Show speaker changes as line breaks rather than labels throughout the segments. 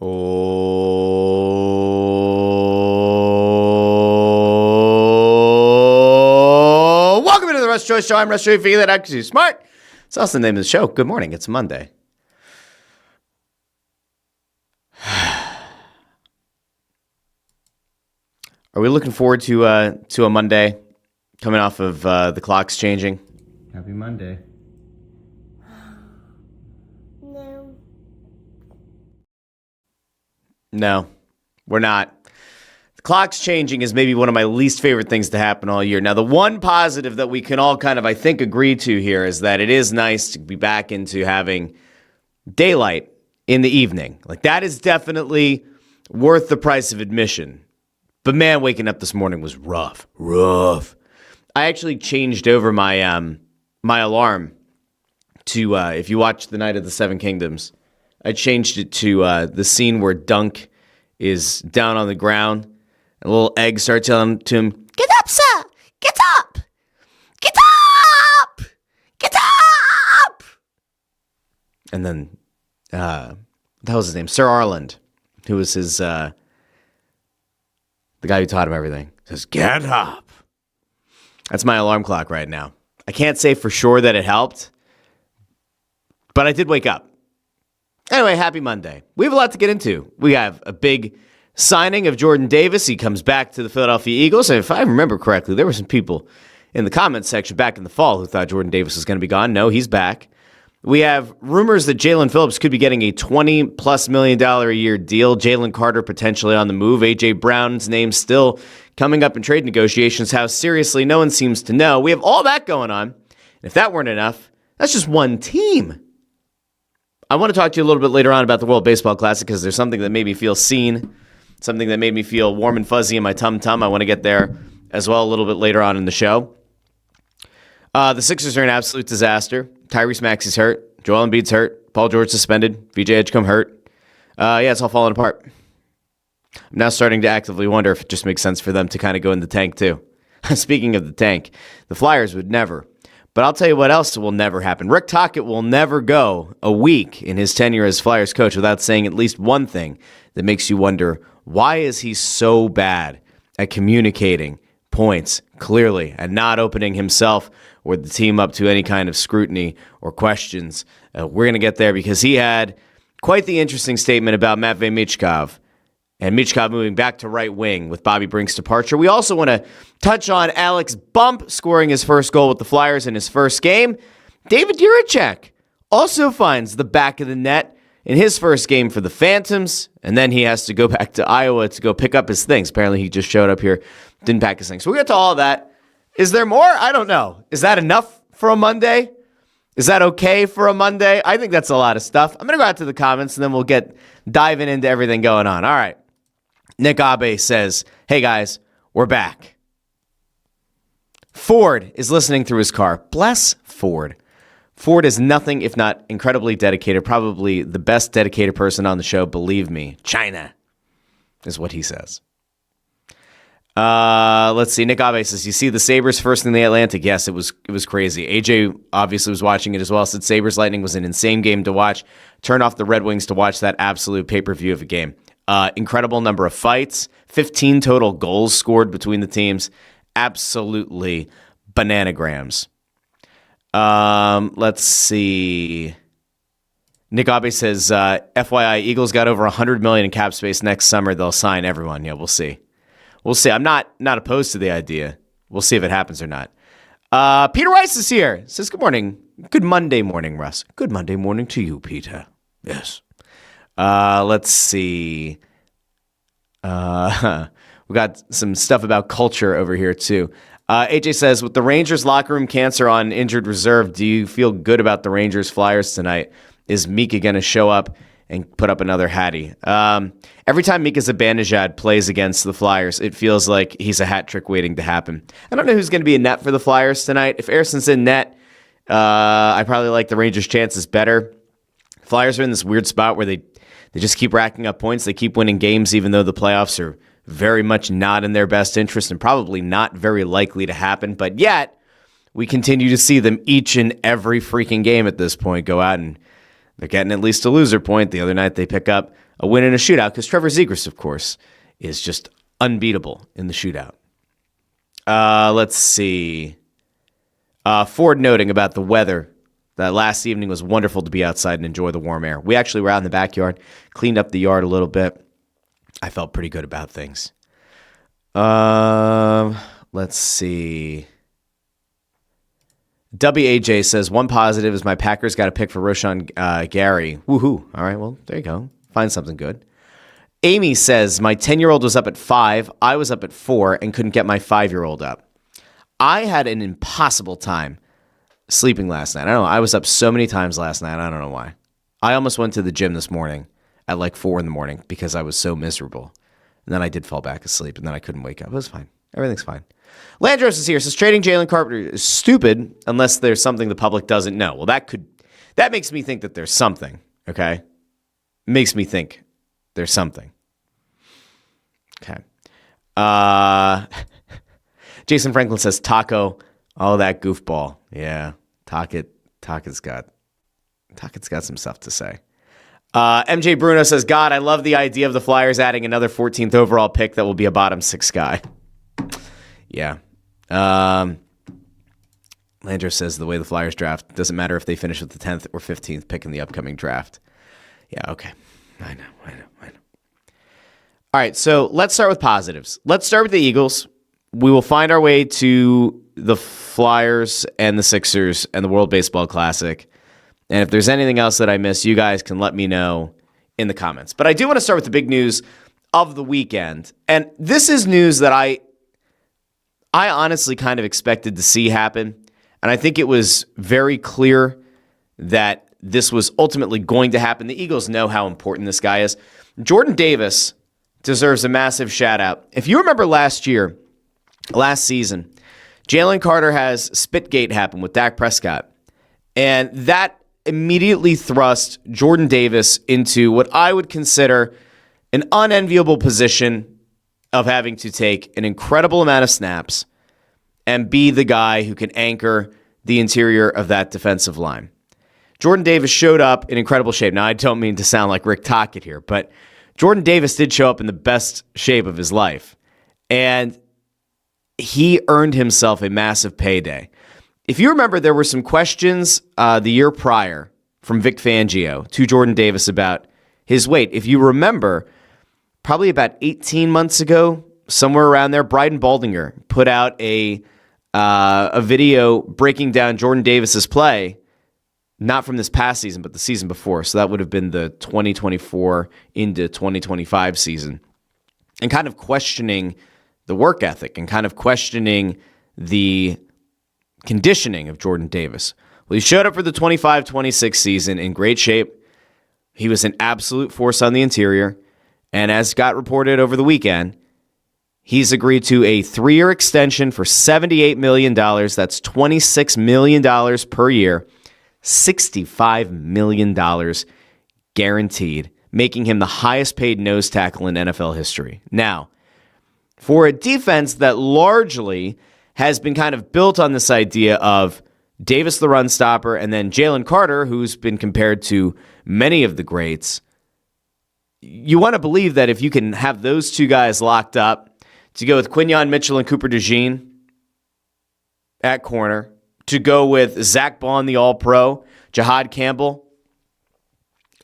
Oh, welcome into the Russ Joy Show. I'm Russ Joy. Figure that out because you're smart. It's also the name of the show. Good morning. It's Monday. Are we looking forward to a Monday coming off of the clocks changing? Happy Monday. No, we're not. The clock's changing is maybe one of my least favorite things to happen all year. Now, the one positive that we can all kind of, I think, agree to here is that it is nice to be back into having daylight in the evening. Like, that is definitely worth the price of admission. But, man, waking up this morning was rough. I actually changed over my my alarm to, if you watch The Night of the Seven Kingdoms, I changed it to the scene where Dunk is down on the ground. And a little egg starts telling to him, "Get up, sir! Get up! Get up! Get up!" And then, that was his name, Sir Arland, who was his, the guy who taught him everything, says, "Get up." That's my alarm clock right now. I can't say for sure that it helped, but I did wake up. Anyway, happy Monday. We have a lot to get into. We have a big signing of Jordan Davis. He comes back to the Philadelphia Eagles. And if I remember correctly, there were some people in the comments section back in the fall who thought Jordan Davis was going to be gone. No, he's back. We have rumors that Jalen Phillips could be getting a $20+ million a year deal. Jalen Carter potentially on the move. A.J. Brown's name still coming up in trade negotiations. How seriously, no one seems to know. We have all that going on. And if that weren't enough, that's just one team. I want to talk to you a little bit later on about the World Baseball Classic because there's something that made me feel seen, something that made me feel warm and fuzzy in my tum-tum. I want to get there as well a little bit later on in the show. The Sixers are an absolute disaster. Tyrese Maxey's hurt. Joel Embiid's hurt. Paul George suspended. VJ Edgecombe hurt. It's all falling apart. I'm now starting to actively wonder if it just makes sense for them to kind of go in the tank too. Speaking of the tank, the Flyers would never. But I'll tell you what else will never happen. Rick Tocchet will never go a week in his tenure as Flyers coach without saying at least one thing that makes you wonder, why is he so bad at communicating points clearly and not opening himself or the team up to any kind of scrutiny or questions? We're going to get there because he had quite the interesting statement about Matvei Michkov and Michkov moving back to right wing with Bobby Brink's departure. We also want to touch on Alex Bump scoring his first goal with the Flyers in his first game. David Jiricek also finds the back of the net in his first game for the Phantoms, and then he has to go back to Iowa to go pick up his things. Apparently he just showed up here, didn't pack his things. So we'll get to all of that. Is there more? I don't know. Is that enough for a Monday? Is that okay for a Monday? I think that's a lot of stuff. I'm going to go out to the comments, and then we'll get diving into everything going on. All right. Nick Abe says, "Hey guys, we're back." Ford is listening through his car. Bless Ford. Ford is nothing if not incredibly dedicated, probably the best dedicated person on the show. Believe me, China is what he says. Let's see. Nick Abe says, "You see the Sabres first in the Atlantic?" Yes, it was crazy. AJ obviously was watching it as well. Said Sabres Lightning was an insane game to watch. Turn off the Red Wings to watch that absolute pay-per-view of a game. Incredible number of fights, 15 total goals scored between the teams. Absolutely bananagrams. Let's see. Nick Abe says, FYI, Eagles got over $100 million in cap space next summer. They'll sign everyone. Yeah, we'll see. We'll see. I'm not opposed to the idea. We'll see if it happens or not. Peter Rice is here. Says, "Good morning. Good Monday morning, Russ." Good Monday morning to you, Peter. Yes. Let's see. We got some stuff about culture over here, too. AJ says, "With the Rangers locker room cancer on injured reserve, do you feel good about the Rangers Flyers tonight? Is Mika going to show up and put up another Hattie?" Every time Mika Zibanejad plays against the Flyers, it feels like he's a hat trick waiting to happen. I don't know who's going to be in net for the Flyers tonight. If Erson's in net, I probably like the Rangers' chances better. Flyers are in this weird spot where they just keep racking up points. They keep winning games even though the playoffs are very much not in their best interest and probably not very likely to happen. But yet, we continue to see them each and every freaking game at this point go out and they're getting at least a loser point. The other night they pick up a win in a shootout because Trevor Zegras, of course, is just unbeatable in the shootout. Let's see. Ford noting about the weather. That last evening was wonderful to be outside and enjoy the warm air. We actually were out in the backyard, cleaned up the yard a little bit. I felt pretty good about things. Let's see. WAJ says, one positive is my Packers got a pick for Roshan Gary. Woohoo. All right, well, there you go. Find something good. Amy says, my 10-year-old was up at 5. I was up at 4 and couldn't get my 5-year-old up. I had an impossible time sleeping last night. I don't know. I was up so many times last night. I don't know why. I almost went to the gym this morning at like 4 in the morning because I was so miserable. And then I did fall back asleep, and then I couldn't wake up. It was fine. Everything's fine. Landros is here. Says trading Jalen Carter is stupid unless there's something the public doesn't know. Well, that makes me think that there's something, okay? Makes me think there's something. Okay. Jason Franklin says taco. Oh, that goofball. Yeah. Tocchet's got some stuff to say. MJ Bruno says, God, I love the idea of the Flyers adding another 14th overall pick that will be a bottom 6 guy. Yeah. Landro says the way the Flyers draft doesn't matter if they finish with the 10th or 15th pick in the upcoming draft. Yeah, okay. I know. All right, so let's start with positives. Let's start with the Eagles. We will find our way to the Flyers and the Sixers and the World Baseball Classic. And if there's anything else that I miss, you guys can let me know in the comments. But I do want to start with the big news of the weekend. And this is news that I honestly kind of expected to see happen. And I think it was very clear that this was ultimately going to happen. The Eagles know how important this guy is. Jordan Davis deserves a massive shout out. If you remember last season, Jalen Carter has Spitgate happen with Dak Prescott. And that immediately thrust Jordan Davis into what I would consider an unenviable position of having to take an incredible amount of snaps and be the guy who can anchor the interior of that defensive line. Jordan Davis showed up in incredible shape. Now, I don't mean to sound like Rick Tocchet here, but Jordan Davis did show up in the best shape of his life. And he earned himself a massive payday. If you remember, there were some questions the year prior from Vic Fangio to Jordan Davis about his weight. If you remember, probably about 18 months ago, somewhere around there, Bryden Baldinger put out a video breaking down Jordan Davis's play, not from this past season, but the season before. So that would have been the 2024 into 2025 season, and kind of questioning the work ethic and kind of questioning the conditioning of Jordan Davis. Well, he showed up for the 25-26 season in great shape. He was an absolute force on the interior. And as got reported over the weekend, he's agreed to a 3-year extension for $78 million. That's $26 million per year, $65 million guaranteed, making him the highest paid nose tackle in NFL history. Now, for a defense that largely has been kind of built on this idea of Davis the run stopper and then Jalen Carter, who's been compared to many of the greats, you want to believe that if you can have those two guys locked up, to go with Quinyon Mitchell and Cooper DeJean at corner, to go with Zach Bond, the All-Pro, Jahad Campbell,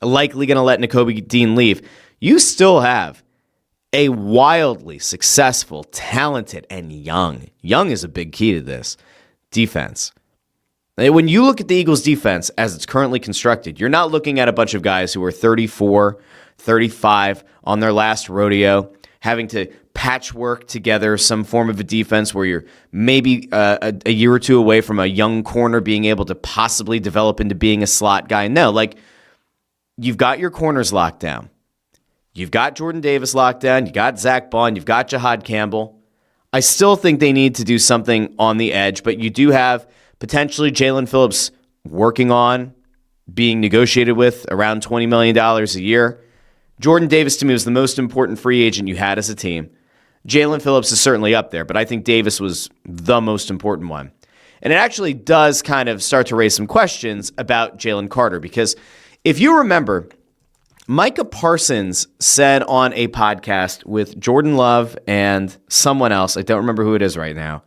likely going to let Nakobe Dean leave, you still have a wildly successful, talented, and young is a big key to this defense. When you look at the Eagles' defense as it's currently constructed, you're not looking at a bunch of guys who are 34, 35 on their last rodeo, having to patchwork together some form of a defense where you're maybe a year or two away from a young corner being able to possibly develop into being a slot guy. No, you've got your corners locked down. You've got Jordan Davis locked down. You got Zach Bond. You've got Jahad Campbell. I still think they need to do something on the edge, but you do have potentially Jalen Phillips working on being negotiated with around $20 million a year. Jordan Davis, to me, was the most important free agent you had as a team. Jalen Phillips is certainly up there, but I think Davis was the most important one. And it actually does kind of start to raise some questions about Jalen Carter, because If you remember, Micah Parsons said on a podcast with Jordan Love and someone else, I don't remember who it is right now,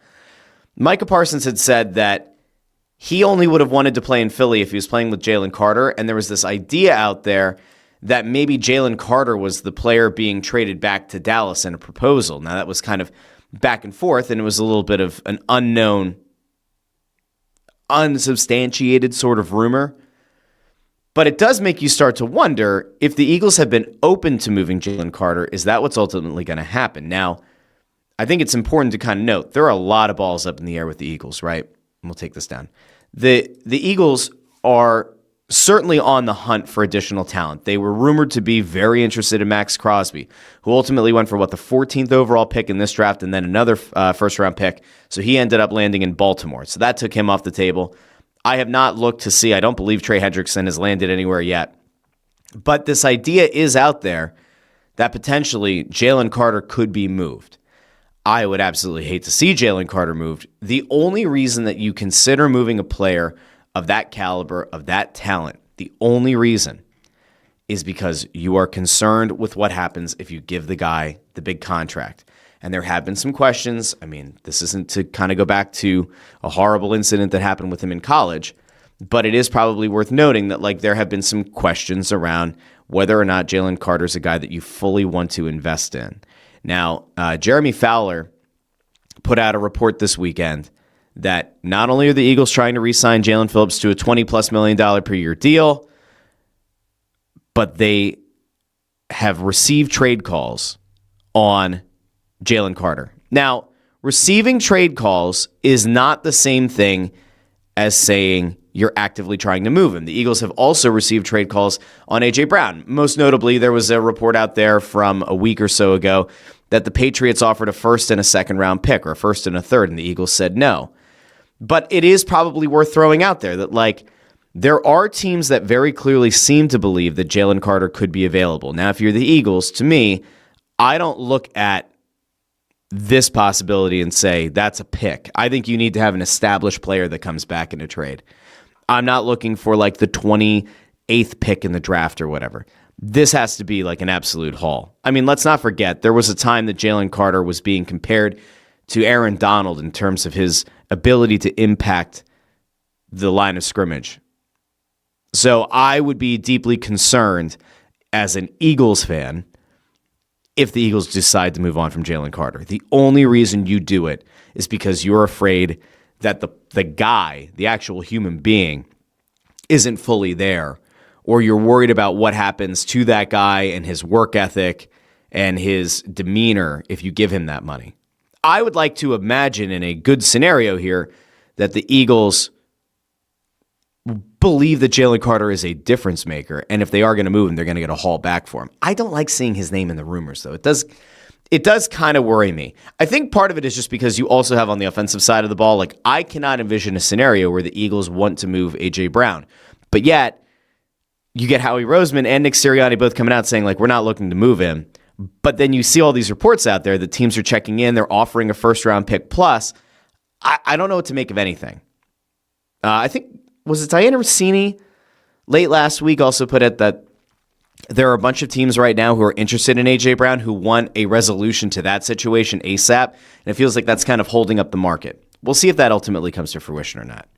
Micah Parsons had said that he only would have wanted to play in Philly if he was playing with Jalen Carter, and there was this idea out there that maybe Jalen Carter was the player being traded back to Dallas in a proposal. Now, that was kind of back and forth, and it was a little bit of an unknown, unsubstantiated sort of rumor. But it does make you start to wonder if the Eagles have been open to moving Jalen Carter, is that what's ultimately going to happen? Now, I think it's important to kind of note there are a lot of balls up in the air with the Eagles, right? And we'll take this down. The Eagles are certainly on the hunt for additional talent. They were rumored to be very interested in Max Crosby, who ultimately went for, the 14th overall pick in this draft and then another first-round pick. So he ended up landing in Baltimore. So that took him off the table. I have not looked to see. I don't believe Trey Hendrickson has landed anywhere yet. But this idea is out there that potentially Jalen Carter could be moved. I would absolutely hate to see Jalen Carter moved. The only reason that you consider moving a player of that caliber, of that talent, the only reason is because you are concerned with what happens if you give the guy the big contract. And there have been some questions. I mean, this isn't to kind of go back to a horrible incident that happened with him in college, but it is probably worth noting that there have been some questions around whether or not Jalen Carter's a guy that you fully want to invest in. Now, Jeremy Fowler put out a report this weekend that not only are the Eagles trying to re-sign Jalen Phillips to a $20+ million per year deal, but they have received trade calls on Jalen Carter. Now, receiving trade calls is not the same thing as saying you're actively trying to move him. The Eagles have also received trade calls on A.J. Brown. Most notably, there was a report out there from a week or so ago that the Patriots offered a first and a second round pick, or a first and a third, and the Eagles said no. But it is probably worth throwing out there that, there are teams that very clearly seem to believe that Jalen Carter could be available. Now, if you're the Eagles, to me, I don't look at this possibility and say that's a pick. I think you need to have an established player that comes back in a trade. I'm not looking for the 28th pick in the draft or whatever. This has to be an absolute haul. I mean, let's not forget, there was a time that Jalen Carter was being compared to Aaron Donald in terms of his ability to impact the line of scrimmage. So I would be deeply concerned as an Eagles fan if the Eagles decide to move on from Jalen Carter. The only reason you do it is because you're afraid that the guy, the actual human being, isn't fully there, or you're worried about what happens to that guy and his work ethic and his demeanor if you give him that money. I would like to imagine in a good scenario here that the Eagles believe that Jalen Carter is a difference maker, and if they are going to move him, they're going to get a haul back for him. I don't like seeing his name in the rumors, though. It does kind of worry me. I think part of it is just because you also have on the offensive side of the ball, I cannot envision a scenario where the Eagles want to move A.J. Brown, but yet you get Howie Roseman and Nick Sirianni both coming out saying, we're not looking to move him. But then you see all these reports out there that teams are checking in, they're offering a first-round pick plus. I don't know what to make of anything. I think, was it Diana Rossini late last week also put it that there are a bunch of teams right now who are interested in A.J. Brown who want a resolution to that situation ASAP, and it feels like that's kind of holding up the market. We'll see if that ultimately comes to fruition or not.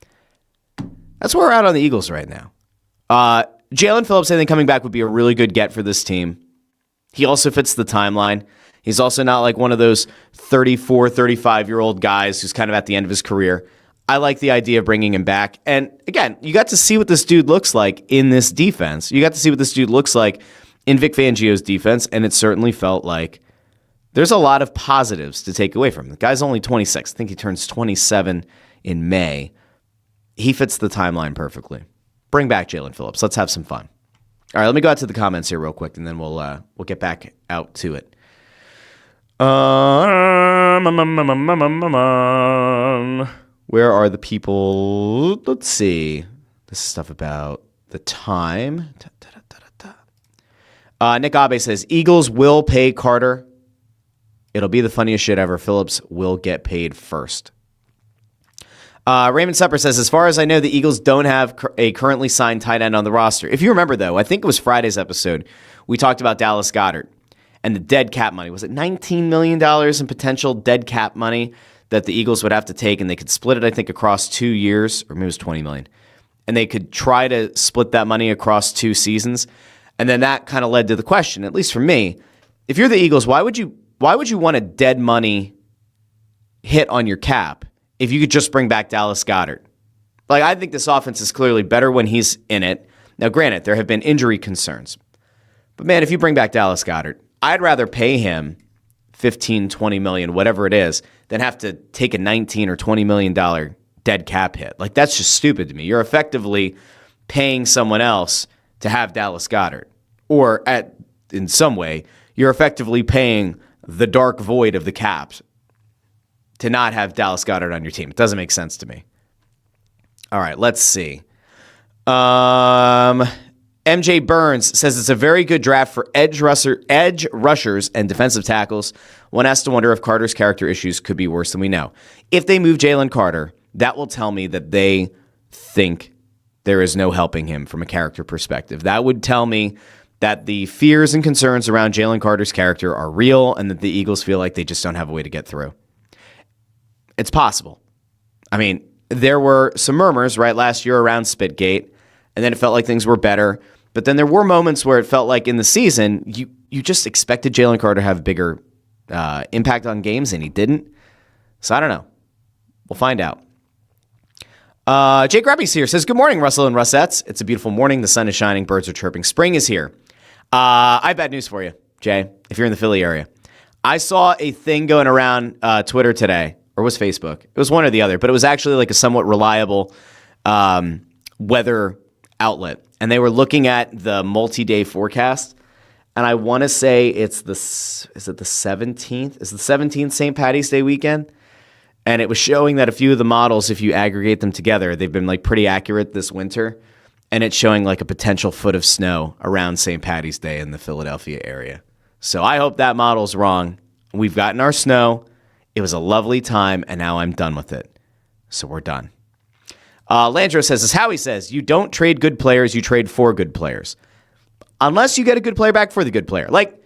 That's where we're at on the Eagles right now. Jalen Phillips, I think, coming back would be a really good get for this team. He also fits the timeline. He's also not one of those 34, 35-year-old guys who's kind of at the end of his career. I like the idea of bringing him back. And again, you got to see what this dude looks like in this defense. You got to see what this dude looks like in Vic Fangio's defense, and it certainly felt like there's a lot of positives to take away from him. The guy's only 26. I think he turns 27 in May. He fits the timeline perfectly. Bring back Jalen Phillips. Let's have some fun. All right, let me go out to the comments here real quick, and then we'll get back out to it. Where are the people? Let's see. This is stuff about the time. Nick Abe says, Eagles will pay Carter. It'll be the funniest shit ever. Phillips will get paid first. Raymond Supper says, as far as I know, the Eagles don't have a currently signed tight end on the roster. If you remember, though, I think it was Friday's episode, we talked about Dallas Goedert and the dead cap money. Was it $19 million in potential dead cap money that the Eagles would have to take, and they could split it, I think, across 2 years, or maybe it was $20 million. And they could try to split that money across 2 seasons. And then that kind of led to the question, at least for me, if you're the Eagles, why would you want a dead money hit on your cap if you could just bring back Dallas Goedert? Like, I think this offense is clearly better when he's in it. Now, granted, there have been injury concerns. But, man, if you bring back Dallas Goedert, I'd rather pay him $15, $20 million, whatever it is, than have to take a $19 or $20 million dead cap hit. Like, that's just stupid to me. You're effectively paying someone else to have Dallas Goedert. Or, in some way, you're effectively paying the dark void of the caps to not have Dallas Goedert on your team. It doesn't make sense to me. All right, let's see. MJ Burns says it's a very good draft for edge rushers and defensive tackles. One has to wonder if Carter's character issues could be worse than we know. If they move Jalen Carter, that will tell me that they think there is no helping him from a character perspective. That would tell me that the fears and concerns around Jalen Carter's character are real and that the Eagles feel like they just don't have a way to get through. It's possible. I mean, there were some murmurs, right, last year around Spitgate, and then it felt like things were better. But then there were moments where it felt like in the season, you just expected Jalen Carter to have a bigger impact on games, and he didn't. So I don't know. We'll find out. Jake Rebby's here. Says, good morning, Russell and Russettes. It's a beautiful morning. The sun is shining. Birds are chirping. Spring is here. I have bad news for you, Jay, if you're in the Philly area. I saw a thing going around Twitter today, or was Facebook? It was one or the other, but it was actually like a somewhat reliable weather outlet. And they were looking at the multi-day forecast. And I want to say is it the 17th? Is the 17th St. Paddy's Day weekend? And it was showing that a few of the models, if you aggregate them together, they've been like pretty accurate this winter. And it's showing like a potential foot of snow around St. Paddy's Day in the Philadelphia area. So I hope that model's wrong. We've gotten our snow. It was a lovely time, and now I'm done with it. So we're done. Landro says, as Howie says, you don't trade good players, you trade for good players. Unless you get a good player back for the good player. Like,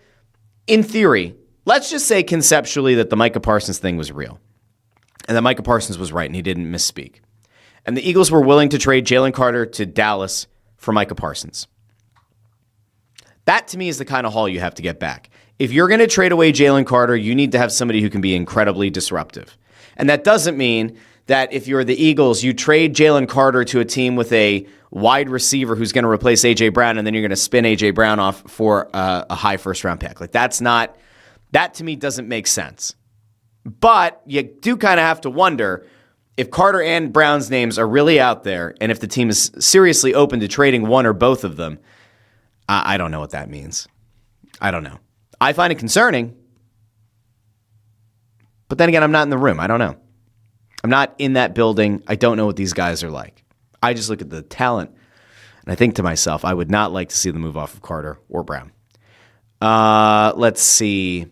in theory, let's just say conceptually that the Micah Parsons thing was real. And that Micah Parsons was right and he didn't misspeak. And the Eagles were willing to trade Jalen Carter to Dallas for Micah Parsons. That, to me, is the kind of haul you have to get back. If you're going to trade away Jalen Carter, you need to have somebody who can be incredibly disruptive. And that doesn't mean that if you're the Eagles, you trade Jalen Carter to a team with a wide receiver who's going to replace A.J. Brown, and then you're going to spin A.J. Brown off for a high first-round pick. Like, that to me doesn't make sense. But you do kind of have to wonder if Carter and Brown's names are really out there, and if the team is seriously open to trading one or both of them. I don't know what that means. I don't know. I find it concerning. But then again, I'm not in the room. I don't know. I'm not in that building. I don't know what these guys are like. I just look at the talent, and I think to myself, I would not like to see them move off of Carter or Brown. Let's see.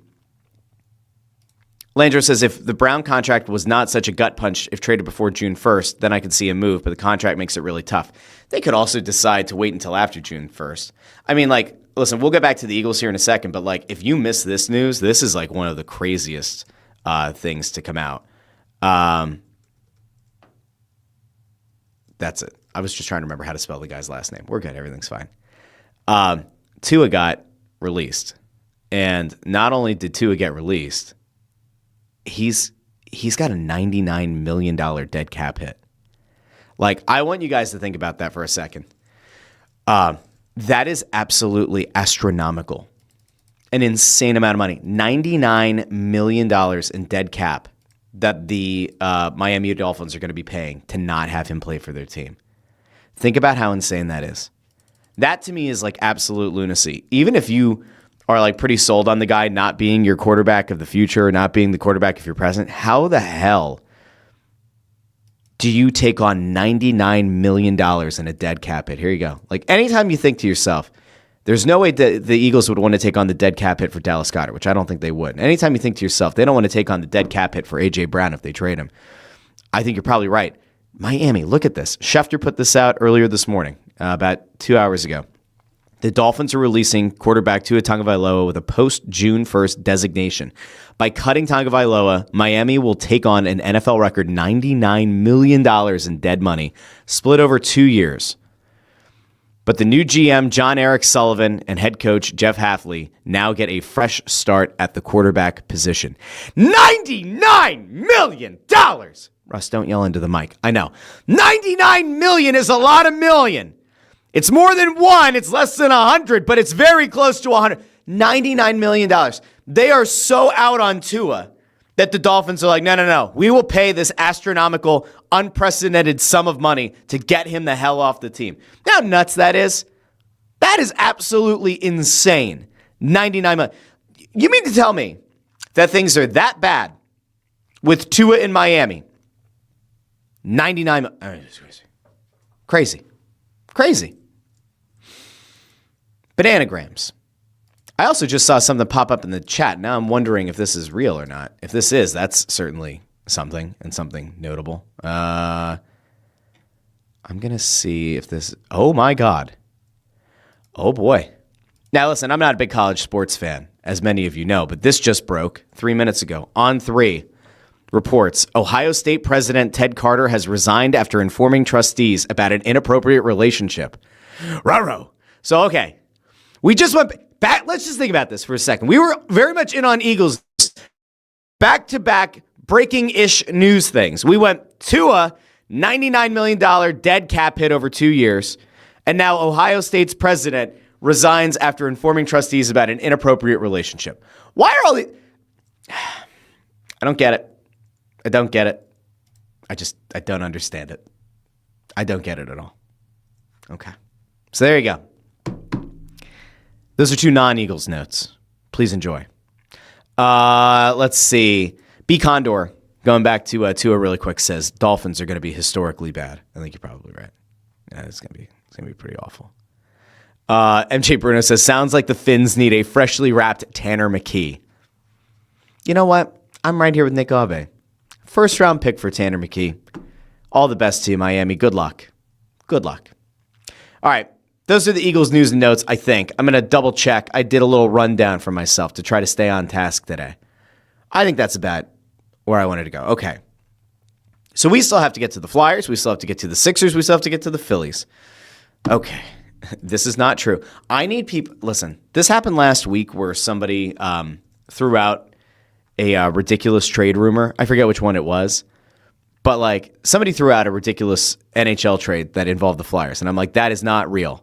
Landro says, if the Brown contract was not such a gut punch if traded before June 1st, then I could see a move, but the contract makes it really tough. They could also decide to wait until after June 1st. I mean, like, listen, we'll get back to the Eagles here in a second, but, like, if you miss this news, this is, like, one of the craziest things to come out. That's it. I was just trying to remember how to spell the guy's last name. We're good. Everything's fine. Tua got released. And not only did Tua get released, he's got a $99 million dead cap hit. Like, I want you guys to think about that for a second. That is absolutely astronomical. An insane amount of money. $99 million in dead cap that the Miami Dolphins are going to be paying to not have him play for their team. Think about how insane that is. That, to me, is like absolute lunacy. Even if you are like pretty sold on the guy not being your quarterback of the future, not being the quarterback of your present, how the hell do you take on $99 million in a dead cap hit? Here you go. Like, anytime you think to yourself, there's no way that the Eagles would want to take on the dead cap hit for Dallas Goedert, which I don't think they would. Anytime you think to yourself, they don't want to take on the dead cap hit for A.J. Brown if they trade him, I think you're probably right. Miami, look at this. Schefter put this out earlier this morning, about 2 hours ago. The Dolphins are releasing quarterback Tua Tagovailoa with a post-June 1st designation. By cutting Tagovailoa, Miami will take on an NFL record $99 million in dead money, split over 2 years. But the new GM, John Eric Sullivan, and head coach Jeff Hafley now get a fresh start at the quarterback position. $99 million! Russ, don't yell into the mic. I know. $99 million is a lot of million. It's more than one. It's less than 100, but it's very close to 100. $99 million. They are so out on Tua that the Dolphins are like, no. We will pay this astronomical, unprecedented sum of money to get him the hell off the team. You know how nuts that is? That is absolutely insane. $99 million. You mean to tell me that things are that bad with Tua in Miami? $99 million. Crazy. Bananagrams. I also just saw something pop up in the chat. Now I'm wondering if this is real or not. If this is, that's certainly something and something notable. I'm going to see if this... Oh, my God. Oh, boy. Now, listen, I'm not a big college sports fan, as many of you know, but this just broke 3 minutes ago. On 3 reports, Ohio State President Ted Carter has resigned after informing trustees about an inappropriate relationship. Ruh-roh. So, okay. We just went back. Let's just think about this for a second. We were very much in on Eagles back-to-back breaking-ish news things. We went Tua, $99 million dead cap hit over 2 years, and now Ohio State's president resigns after informing trustees about an inappropriate relationship. Why are all these... I don't get it. I don't understand it. I don't get it at all. Okay. So there you go. Those are 2 non-Eagles notes. Please enjoy. Let's see. B. Condor, going back to Tua really quick, says Dolphins are going to be historically bad. I think you're probably right. Yeah, it's going to be pretty awful. MJ Bruno says, sounds like the Finns need a freshly wrapped Tanner McKee. You know what? I'm right here with Nick Ave. First round pick for Tanner McKee. All the best to you, Miami. Good luck. All right. Those are the Eagles news and notes, I think. I'm going to double check. I did a little rundown for myself to try to stay on task today. I think that's about where I wanted to go. Okay. So we still have to get to the Flyers. We still have to get to the Sixers. We still have to get to the Phillies. Okay. This is not true. I need people. Listen, this happened last week where somebody threw out a ridiculous trade rumor. I forget which one it was. But like somebody threw out a ridiculous NHL trade that involved the Flyers. And I'm like, that is not real.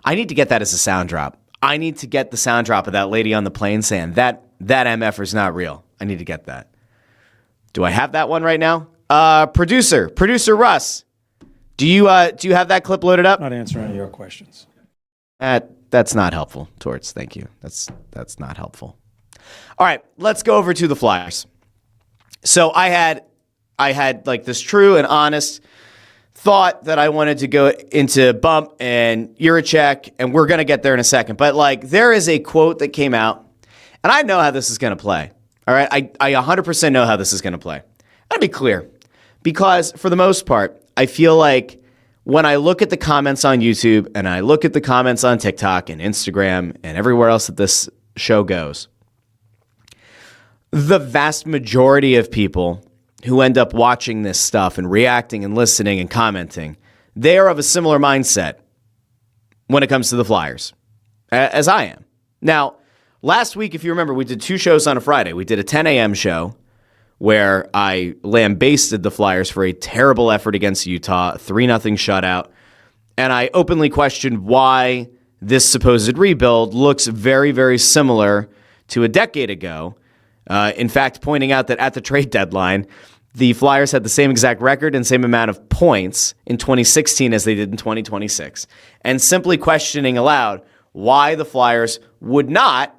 I need to get that as a sound drop. I need to get the sound drop of that lady on the plane saying that MFer is not real. I need to get that. Do I have that one right now? Producer Russ, do you have that clip loaded up?
Not answering your questions.
That's not helpful, Torts. Thank you. That's not helpful. All right, let's go over to the Flyers. So I had like this true and honest thought that I wanted to go into Bump and Jiricek, and we're going to get there in a second. But like there is a quote that came out, and I know how this is going to play. All right, I 100% know how this is going to play. I'll be clear, because for the most part, I feel like when I look at the comments on YouTube and I look at the comments on TikTok and Instagram and everywhere else that this show goes, the vast majority of people who end up watching this stuff and reacting and listening and commenting, they are of a similar mindset when it comes to the Flyers, as I am. Now, last week, if you remember, we did 2 shows on a Friday. We did a 10 a.m. show where I lambasted the Flyers for a terrible effort against Utah, a 3-0 shutout, and I openly questioned why this supposed rebuild looks very, very similar to a decade ago. In fact, pointing out that at the trade deadline, the Flyers had the same exact record and same amount of points in 2016 as they did in 2026. And simply questioning aloud why the Flyers would not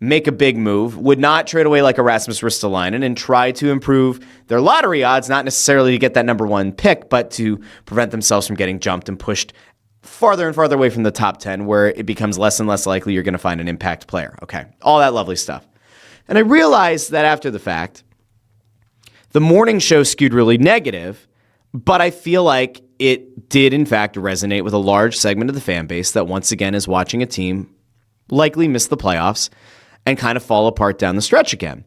make a big move, would not trade away like Erasmus Ristolainen and try to improve their lottery odds, not necessarily to get that number 1 pick, but to prevent themselves from getting jumped and pushed farther and farther away from the top 10, where it becomes less and less likely you're going to find an impact player. Okay, all that lovely stuff. And I realized that after the fact The morning show skewed really negative, but I feel like it did, in fact, resonate with a large segment of the fan base that once again is watching a team likely miss the playoffs and kind of fall apart down the stretch again.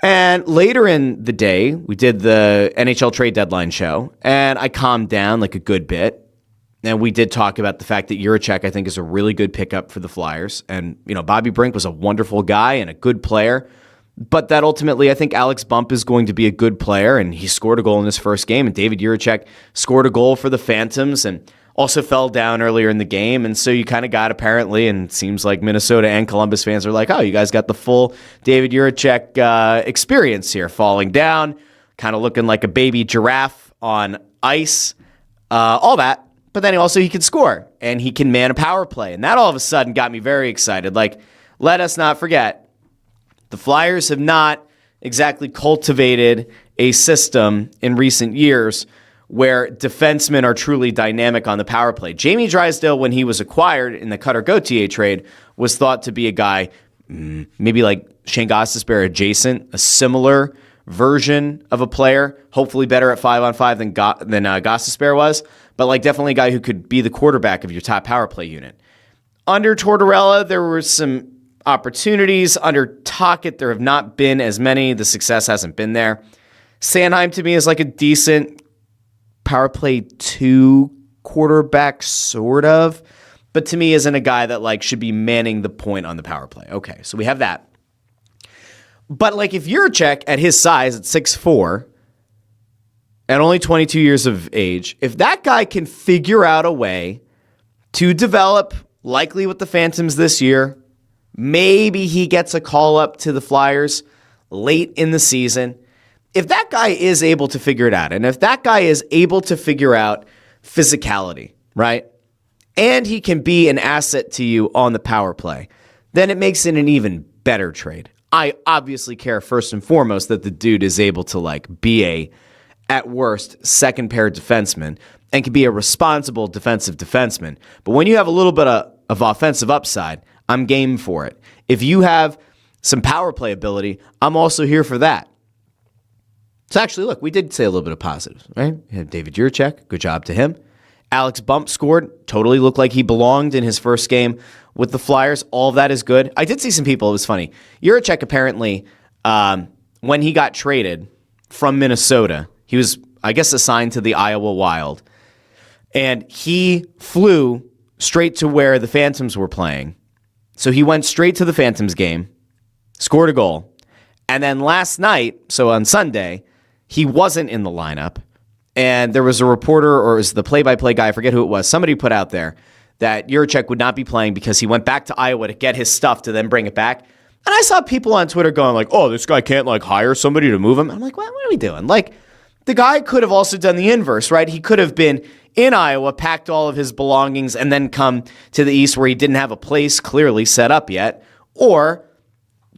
And later in the day, we did the NHL trade deadline show, and I calmed down like a good bit. And we did talk about the fact that Jiricek, I think, is a really good pickup for the Flyers. And, Bobby Brink was a wonderful guy and a good player. But that ultimately, I think Alex Bump is going to be a good player, and he scored a goal in his first game. And David Jiricek scored a goal for the Phantoms and also fell down earlier in the game. And so you kind of got, apparently, and it seems like Minnesota and Columbus fans are like, oh, you guys got the full David Jiricek experience here, falling down, kind of looking like a baby giraffe on ice, all that. But then he can score, and he can man a power play. And that all of a sudden got me very excited. Like, let us not forget, the Flyers have not exactly cultivated a system in recent years where defensemen are truly dynamic on the power play. Jamie Drysdale, when he was acquired in the Cutter-Gauthier trade, was thought to be a guy maybe like Shane Gostisbehere adjacent, a similar version of a player, hopefully better at 5-on-5 than Gostisbehere was, but like definitely a guy who could be the quarterback of your top power play unit. Under Tortorella, there were some opportunities. Under Tocchet, there have not been as many. The success hasn't been there. Sanheim, to me, is like a decent power play 2 quarterback, sort of, but to me isn't a guy that like should be manning the point on the power play. Okay, so we have that. But like if Jiricek at his size at 6'4", and only 22 years of age, if that guy can figure out a way to develop, likely with the Phantoms this year, maybe he gets a call up to the Flyers late in the season. If that guy is able to figure it out, and if that guy is able to figure out physicality, right, and he can be an asset to you on the power play, then it makes it an even better trade. I obviously care first and foremost that the dude is able to like be a, at worst, second pair defenseman and can be a responsible defensive defenseman. But when you have a little bit of offensive upside, I'm game for it. If you have some power play ability, I'm also here for that. So actually, look, we did say a little bit of positives, right? We had David Jiricek, good job to him. Alex Bump scored, totally looked like he belonged in his first game with the Flyers. All of that is good. I did see some people, it was funny. Jiricek apparently, when he got traded from Minnesota, he was, I guess, assigned to the Iowa Wild. And he flew straight to where the Phantoms were playing. So he went straight to the Phantoms game, scored a goal. And then last night, so on Sunday, he wasn't in the lineup. And there was a reporter, or it was the play-by-play guy, I forget who it was, somebody put out there that Jiricek would not be playing because he went back to Iowa to get his stuff to then bring it back. And I saw people on Twitter going like, oh, this guy can't like hire somebody to move him. I'm like, what are we doing? Like, the guy could have also done the inverse, right? He could have been in Iowa, packed all of his belongings, and then come to the East where he didn't have a place clearly set up yet. Or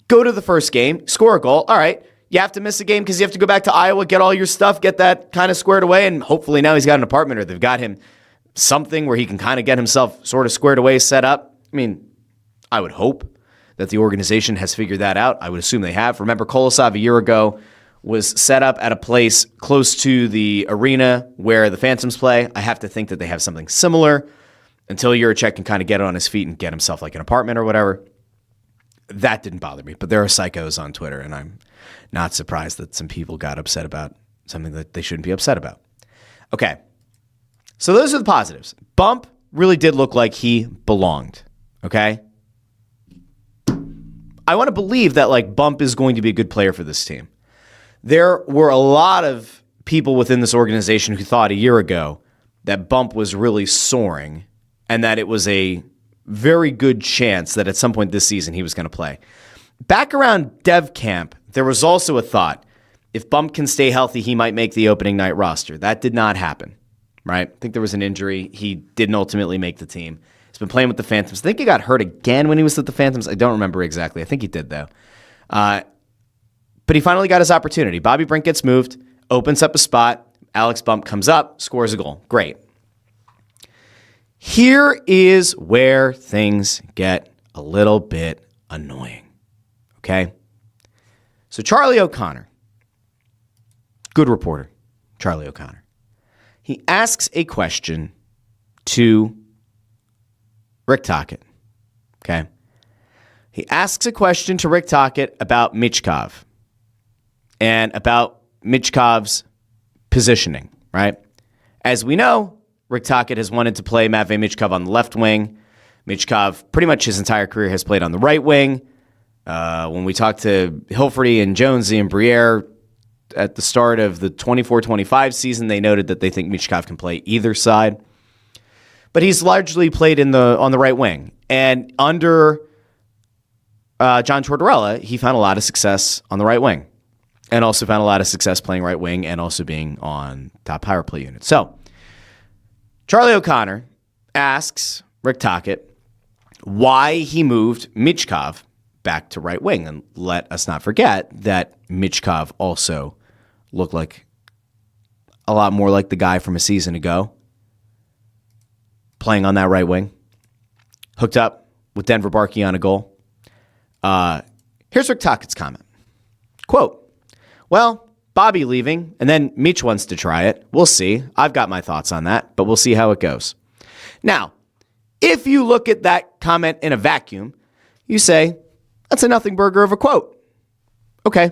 go to the first game, score a goal. All right, you have to miss a game because you have to go back to Iowa, get all your stuff, get that kind of squared away, and hopefully now he's got an apartment or they've got him something where he can kind of get himself sort of squared away, set up. I mean, I would hope that the organization has figured that out. I would assume they have. Remember, Kolosov a year ago was set up at a place close to the arena where the Phantoms play. I have to think that they have something similar until Jiricek can kind of get on his feet and get himself like an apartment or whatever. That didn't bother me, but there are psychos on Twitter, and I'm not surprised that some people got upset about something that they shouldn't be upset about. Okay, so those are the positives. Bump really did look like he belonged, okay? I want to believe that like Bump is going to be a good player for this team. There were a lot of people within this organization who thought a year ago that Bump was really soaring and that it was a very good chance that at some point this season he was going to play. Back around Dev Camp, there was also a thought, if Bump can stay healthy, he might make the opening night roster. That did not happen, right? I think there was an injury. He didn't ultimately make the team. He's been playing with the Phantoms. I think he got hurt again when he was with the Phantoms. I don't remember exactly. I think he did, though. But he finally got his opportunity. Bobby Brink gets moved, opens up a spot. Alex Bump comes up, scores a goal. Great. Here is where things get a little bit annoying. Okay? So Charlie O'Connor, Good reporter, Charlie O'Connor. He asks a question to Rick Tocchet. Okay. He asks a question to Rick Tocchet about Michkov and about Michkov's positioning, right? As we know, Rick Tocchet has wanted to play Matvei Michkov on the left wing. Michkov, pretty much his entire career, has played on the right wing. When we talked to Hilferty and Jonesy and Briere at the start of the 24-25 season, they noted that they think Michkov can play either side. But he's largely played on the right wing. And under John Tortorella, he found a lot of success on the right wing. And also found a lot of success playing right wing and also being on top power play unit. So, Charlie O'Connor asks Rick Tocchet why he moved Michkov back to right wing. And let us not forget that Michkov also looked like a lot more like the guy from a season ago, playing on that right wing, hooked up with Denver Barkey on a goal. Here's Rick Tocchet's comment. Quote, well, Bobby leaving, and then Mitch wants to try it. We'll see. I've got my thoughts on that, but we'll see how it goes. Now, if you look at that comment in a vacuum, you say, that's a nothing burger of a quote. Okay.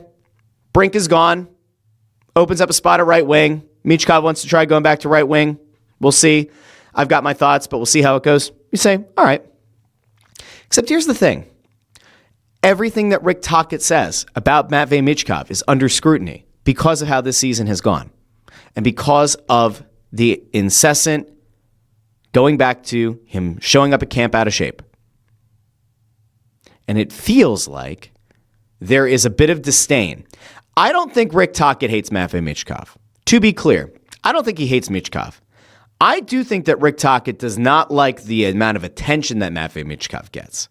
Brink is gone. Opens up a spot at right wing. Michkov wants to try going back to right wing. We'll see. I've got my thoughts, but we'll see how it goes. You say, all right. Except here's the thing. Everything that Rick Tocchet says about Matvei Michkov is under scrutiny because of how this season has gone and because of the incessant going back to him showing up at camp out of shape. And it feels like there is a bit of disdain. I don't think Rick Tocchet hates Matvei Michkov. To be clear, I don't think he hates Michkov. I do think that Rick Tocchet does not like the amount of attention that Matvei Michkov gets.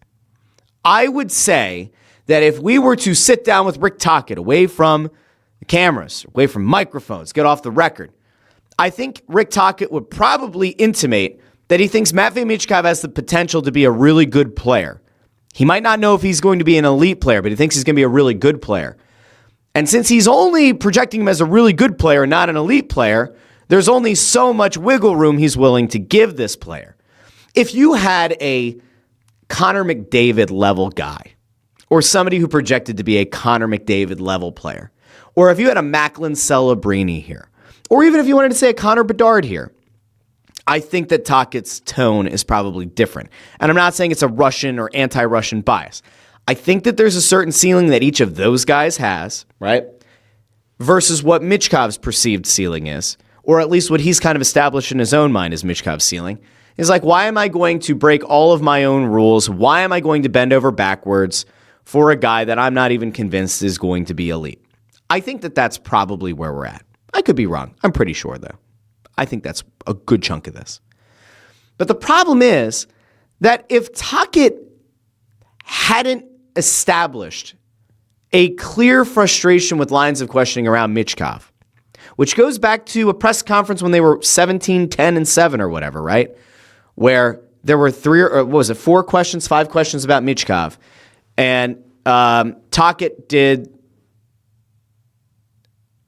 I would say that if we were to sit down with Rick Tocchet away from the cameras, away from microphones, get off the record, I think Rick Tocchet would probably intimate that he thinks Matvei Michkov has the potential to be a really good player. He might not know if he's going to be an elite player, but he thinks he's going to be a really good player. And since he's only projecting him as a really good player, not an elite player, there's only so much wiggle room he's willing to give this player. If you had a Connor McDavid level guy, or somebody who projected to be a Connor McDavid level player, or if you had a Macklin Celebrini here, or even if you wanted to say a Connor Bedard here, I think that Tocchet's tone is probably different. And I'm not saying it's a Russian or anti-Russian bias. I think that there's a certain ceiling that each of those guys has, right? Versus what Michkov's perceived ceiling is, or at least what he's kind of established in his own mind as Michkov's ceiling. Is like, why am I going to break all of my own rules? Why am I going to bend over backwards for a guy that I'm not even convinced is going to be elite? I think that that's probably where we're at. I could be wrong. I'm pretty sure, though. I think that's a good chunk of this. But the problem is that if Tocchet hadn't established a clear frustration with lines of questioning around Michkov, which goes back to a press conference when they were 17, 10, and 7 or whatever, right? Where there were 5 questions about Michkov. And Tocchet did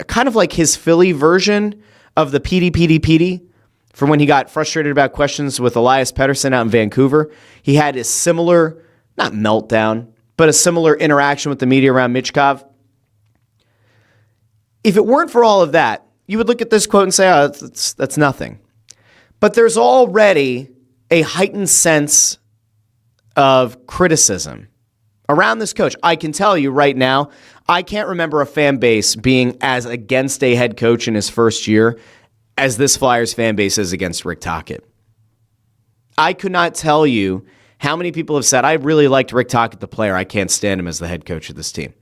kind of like his Philly version of the PD from when he got frustrated about questions with Elias Pettersson out in Vancouver. He had a similar, not meltdown, but a similar interaction with the media around Michkov. If it weren't for all of that, you would look at this quote and say, oh, that's nothing. But there's already a heightened sense of criticism around this coach. I can tell you right now, I can't remember a fan base being as against a head coach in his first year as this Flyers fan base is against Rick Tocchet. I could not tell you how many people have said, I really liked Rick Tocchet, the player. I can't stand him as the head coach of this team.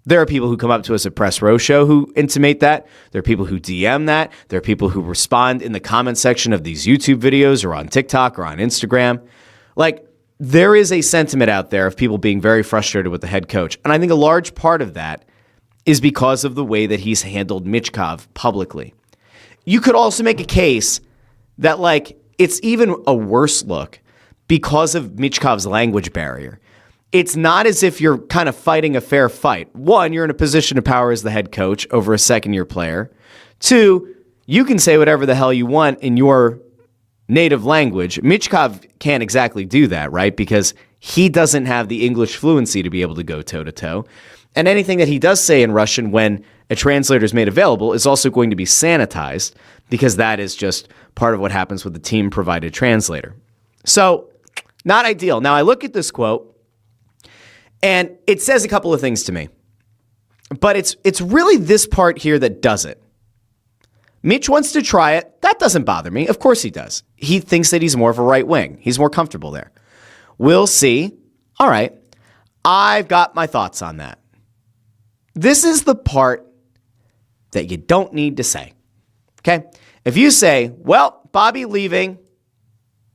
There are people who come up to us at Press Row Show who intimate that. There are people who DM that. There are people who respond in the comment section of these YouTube videos or on TikTok or on Instagram. Like, there is a sentiment out there of people being very frustrated with the head coach. And I think a large part of that is because of the way that he's handled Michkov publicly. You could also make a case that, like, it's even a worse look because of Michkov's language barrier. it's not as if you're kind of fighting a fair fight. One, you're in a position of power as the head coach over a second-year player. Two, you can say whatever the hell you want in your native language. Michkov can't exactly do that, right? Because he doesn't have the English fluency to be able to go toe-to-toe. And anything that he does say in Russian when a translator is made available is also going to be sanitized, because that is just part of what happens with the team-provided translator. So, not ideal. Now, I look at this quote, and it says a couple of things to me. But it's really this part here that does it. Mitch wants to try it. That doesn't bother me. Of course he does. He thinks that he's more of a right wing. He's more comfortable there. We'll see. All right. I've got my thoughts on that. This is the part that you don't need to say. Okay? If you say, well, Bobby leaving,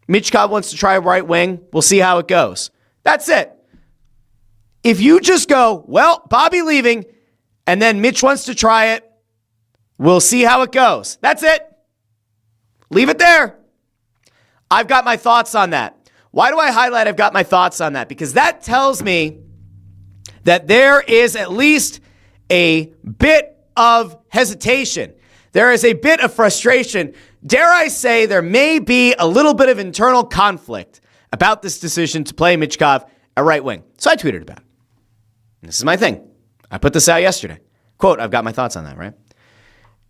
Michkov wants to try right wing, we'll see how it goes. That's it. If you just go, well, Bobby leaving, and then Mitch wants to try it, we'll see how it goes. That's it. Leave it there. I've got my thoughts on that. Why do I highlight I've got my thoughts on that? Because that tells me that there is at least a bit of hesitation. There is a bit of frustration. Dare I say there may be a little bit of internal conflict about this decision to play Michkov at right wing. So I tweeted about it. This is my thing. I put this out yesterday. Quote, I've got my thoughts on that, right?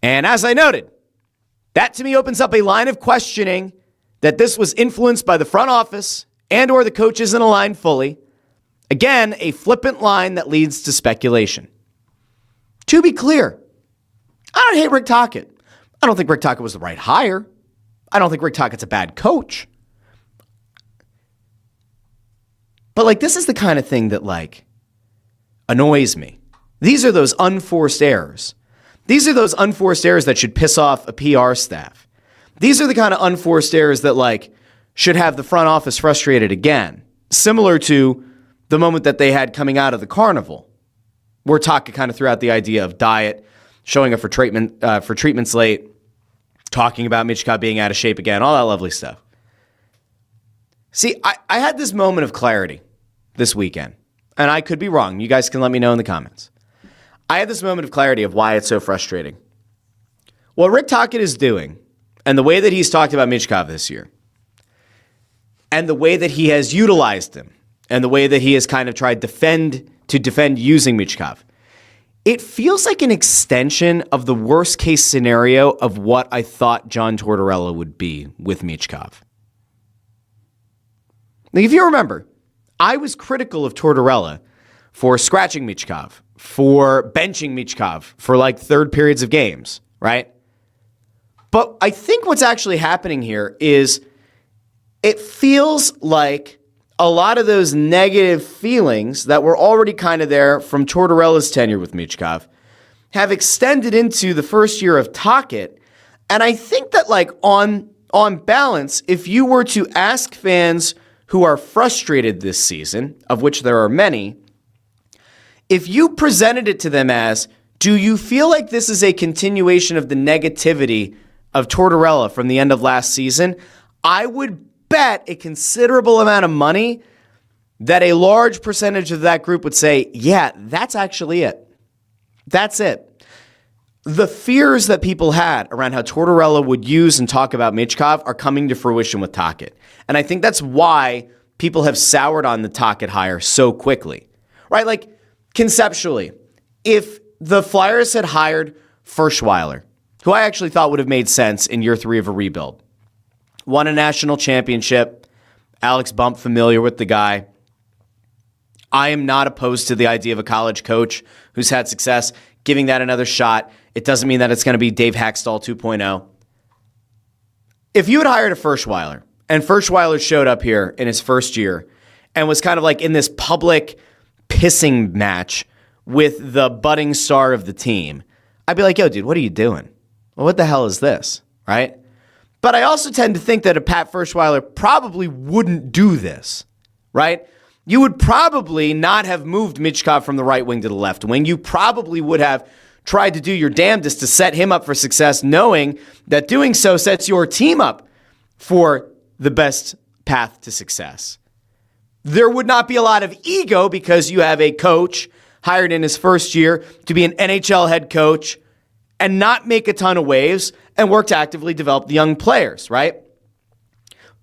And as I noted, that to me opens up a line of questioning that this was influenced by the front office and or the coach isn't aligned fully. Again, a flippant line that leads to speculation. To be clear, I don't hate Rick Tocchet. I don't think Rick Tocchet was the right hire. I don't think Rick Tocchet's a bad coach. But this is the kind of thing that annoys me. These are those unforced errors. These are those unforced errors that should piss off a PR staff. These are the kind of unforced errors that should have the front office frustrated again. Similar to the moment that they had coming out of the carnival, where Tocchet kind of threw out the idea of diet, showing up for treatments late, talking about Michkov being out of shape again, all that lovely stuff. See, I had this moment of clarity this weekend, and I could be wrong. You guys can let me know in the comments. I had this moment of clarity of why it's so frustrating. What Rick Tocchet is doing, and the way that he's talked about Michkov this year, and the way that he has utilized him, and the way that he has kind of tried to defend using Michkov, it feels like an extension of the worst case scenario of what I thought John Tortorella would be with Michkov. If you remember, I was critical of Tortorella for scratching Michkov, for benching Michkov for third periods of games, right? But I think what's actually happening here is it feels like a lot of those negative feelings that were already kind of there from Tortorella's tenure with Michkov have extended into the first year of Tocchet. And I think that on balance, if you were to ask fans who are frustrated this season, of which there are many, if you presented it to them as, do you feel like this is a continuation of the negativity of Tortorella from the end of last season? I would bet a considerable amount of money that a large percentage of that group would say, yeah, that's actually it. That's it. The fears that people had around how Tortorella would use and talk about Michkov are coming to fruition with Tocchet. And I think that's why people have soured on the Tocchet hire so quickly, right? Conceptually, if the Flyers had hired Schwarber, who I actually thought would have made sense in year 3 of a rebuild, won a national championship, Alex Bump familiar with the guy. I am not opposed to the idea of a college coach who's had success, giving that another shot. It doesn't mean that it's going to be Dave Haxtell 2.0. If you had hired a Schwarber, and Schwarber showed up here in his first year and was kind of in this public pissing match with the budding star of the team, I'd be like, yo, dude, what are you doing? Well, what the hell is this, right? But I also tend to think that a Pat Schwarber probably wouldn't do this, right? You would probably not have moved Michkov from the right wing to the left wing. You probably would have tried to do your damnedest to set him up for success, knowing that doing so sets your team up for the best path to success. there would not be a lot of ego because you have a coach hired in his first year to be an NHL head coach and not make a ton of waves and work to actively develop the young players, right?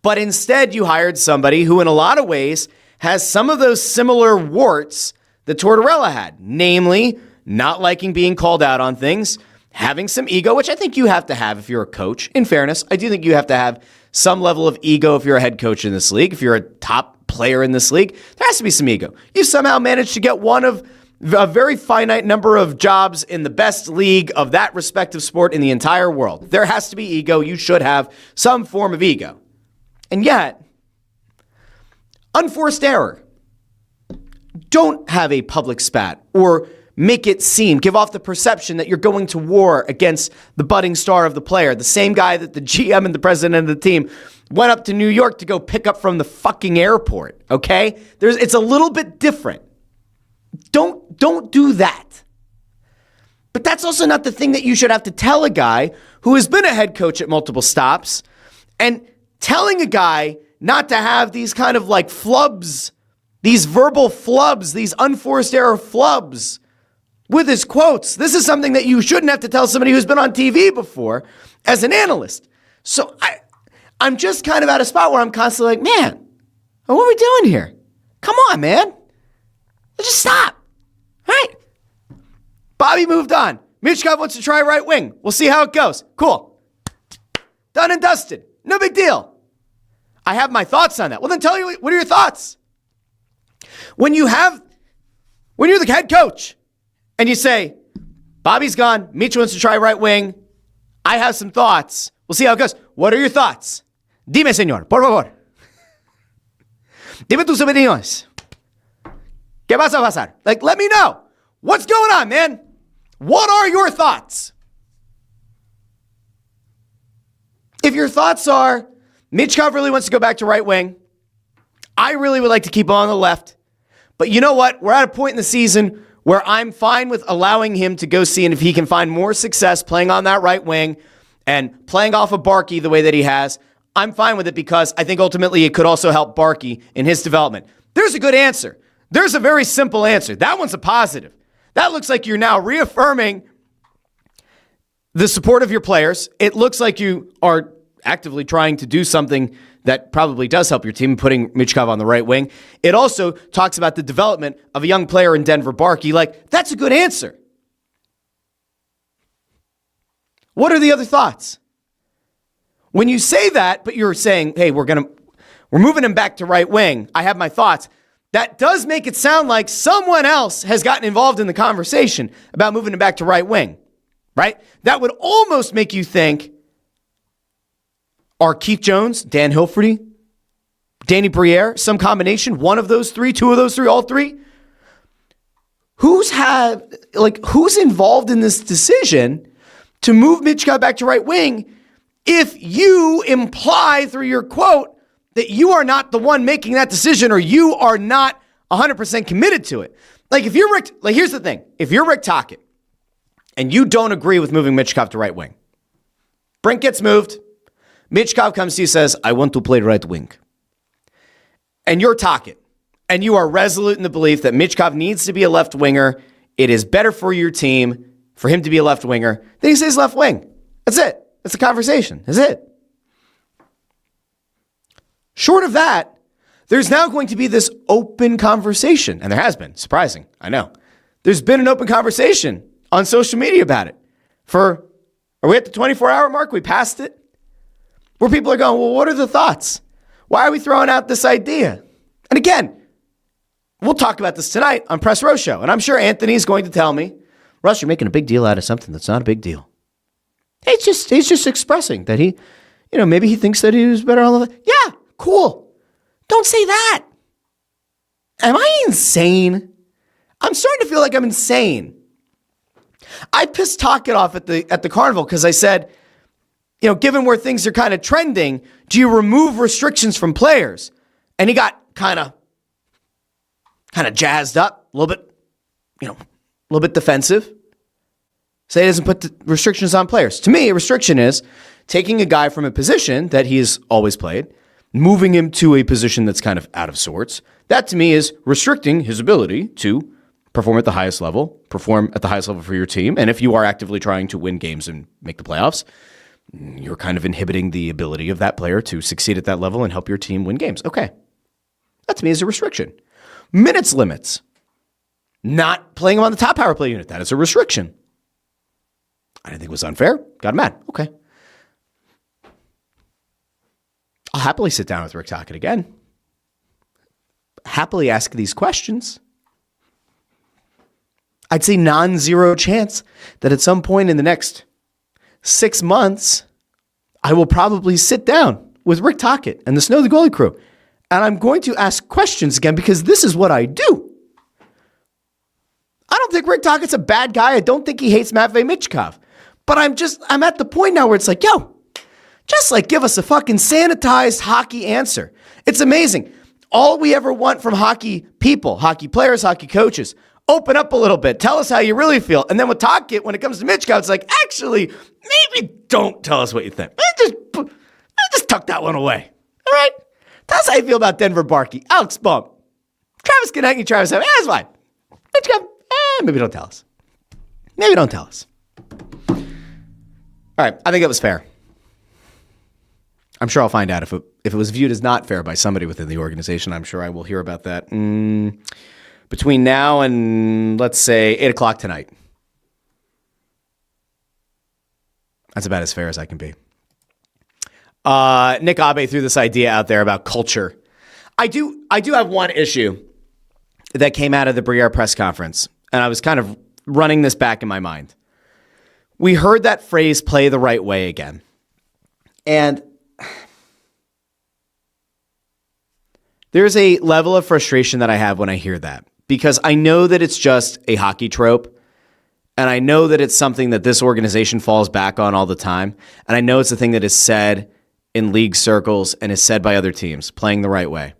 But instead, you hired somebody who, in a lot of ways, has some of those similar warts that Tortorella had, namely not liking being called out on things, having some ego, which I think you have to have if you're a coach. In fairness, I do think you have to have some level of ego if you're a head coach in this league. If you're a top player in this league, there has to be some ego. You somehow managed to get one of a very finite number of jobs in the best league of that respective sport in the entire world. There has to be ego. You should have some form of ego. And yet, unforced error. Don't have a public spat or make it seem, give off the perception that you're going to war against the budding star of the player, the same guy that the GM and the president of the team went up to New York to go pick up from the fucking airport, okay? It's a little bit different. Don't do that. But that's also not the thing that you should have to tell a guy who has been a head coach at multiple stops, and telling a guy not to have these kind of like flubs, these verbal flubs, these unforced error flubs with his quotes. This is something that you shouldn't have to tell somebody who's been on TV before as an analyst. So I'm just kind of at a spot where I'm constantly like, man, what are we doing here? Come on, man. Let's just stop. All right. Bobby moved on. Michkov wants to try right wing. We'll see how it goes. Cool. Done and dusted. No big deal. I have my thoughts on that. Well, then tell you, what are your thoughts? When you're the head coach and you say, Bobby's gone, Mitch wants to try right wing, I have some thoughts. We'll see how it goes. What are your thoughts? Dime, señor, por favor. Dime tus opiniones. ¿Qué vas a pasar? Like, let me know. What's going on, man? What are your thoughts? If your thoughts are, Michkov really wants to go back to right wing, I really would like to keep him on the left, but you know what? We're at a point in the season where I'm fine with allowing him to go see if he can find more success playing on that right wing and playing off of Barkey the way that he has. I'm fine with it because I think ultimately it could also help Barkey in his development. There's a good answer. There's a very simple answer. That one's a positive. That looks like you're now reaffirming the support of your players. It looks like you are actively trying to do something that probably does help your team, putting Michkov on the right wing. It also talks about the development of a young player in Denver, Barkey. Like, that's a good answer. What are the other thoughts? When you say that, but you're saying, hey, we're moving him back to right wing, I have my thoughts. That does make it sound like someone else has gotten involved in the conversation about moving him back to right wing, right? That would almost make you think, are Keith Jones, Dan Hilferty, Danny Briere, some combination, one of those three, two of those three, all three? Who's involved in this decision to move Michkov back to right wing if you imply through your quote that you are not the one making that decision or you are not 100% committed to it? Like, if you're Rick, like, here's the thing. If you're Rick Tocchet and you don't agree with moving Michkov to right wing, Brink gets moved, Michkov comes to you and says, I want to play right wing. And you're Tocchet, and you are resolute in the belief that Michkov needs to be a left winger. It is better for your team for him to be a left winger. Then he says left wing. That's it. That's the conversation. That's it. Short of that, there's now going to be this open conversation, and there has been. Surprising, I know. There's been an open conversation on social media about it. Are we at the 24-hour mark? We passed it? Where people are going, well, what are the thoughts? Why are we throwing out this idea? And again, we'll talk about this tonight on Press Row Show, and I'm sure Anthony's going to tell me, Russ, you're making a big deal out of something that's not a big deal. He's just expressing that he, maybe he thinks that he was better on the... Yeah, cool. Don't say that. Am I insane? I'm starting to feel like I'm insane. I pissed Tocchet off at the carnival because I said, given where things are kind of trending, do you remove restrictions from players? And he got kind of jazzed up, a little bit defensive. Say he doesn't put the restrictions on players. To me, a restriction is taking a guy from a position that he's always played moving him to a position that's kind of out of sorts, that to me is restricting his ability to perform at the highest level for your team. And if you are actively trying to win games and make the playoffs, you're kind of inhibiting the ability of that player to succeed at that level and help your team win games. Okay. That to me is a restriction. Minutes limits. Not playing him on the top power play unit. That is a restriction. I didn't think it was unfair. Got mad. Okay. I'll happily sit down with Rick Tocchet again. Happily ask these questions. I'd say non-zero chance that at some point in the next 6 months, I will probably sit down with Rick Tocchet and the Snow the Goalie crew. And I'm going to ask questions again because this is what I do. I don't think Rick Tocchet's a bad guy. I don't think he hates Matvei Michkov. But I'm at the point now where it's like, yo, just like give us a fucking sanitized hockey answer. It's amazing. All we ever want from hockey people, hockey players, hockey coaches, open up a little bit. Tell us how you really feel. And then with Tocchet, when it comes to Michkov, it's like, actually, maybe don't tell us what you think. Just tuck that one away. All right? That's how I feel about Denver Barkey, Alex Bump, Travis Konecny, Travis Evans. That's fine. Michkov, maybe don't tell us. Maybe don't tell us. All right, I think it was fair. I'm sure I'll find out if it was viewed as not fair by somebody within the organization. I'm sure I will hear about that between now and, let's say, 8 o'clock tonight. That's about as fair as I can be. Nick Abe threw this idea out there about culture. I do have one issue that came out of the Briere press conference, and I was kind of running this back in my mind. We heard that phrase, play the right way again. And there's a level of frustration that I have when I hear that, because I know that it's just a hockey trope, and I know that it's something that this organization falls back on all the time, and I know it's a thing that is said in league circles and is said by other teams, playing the right way.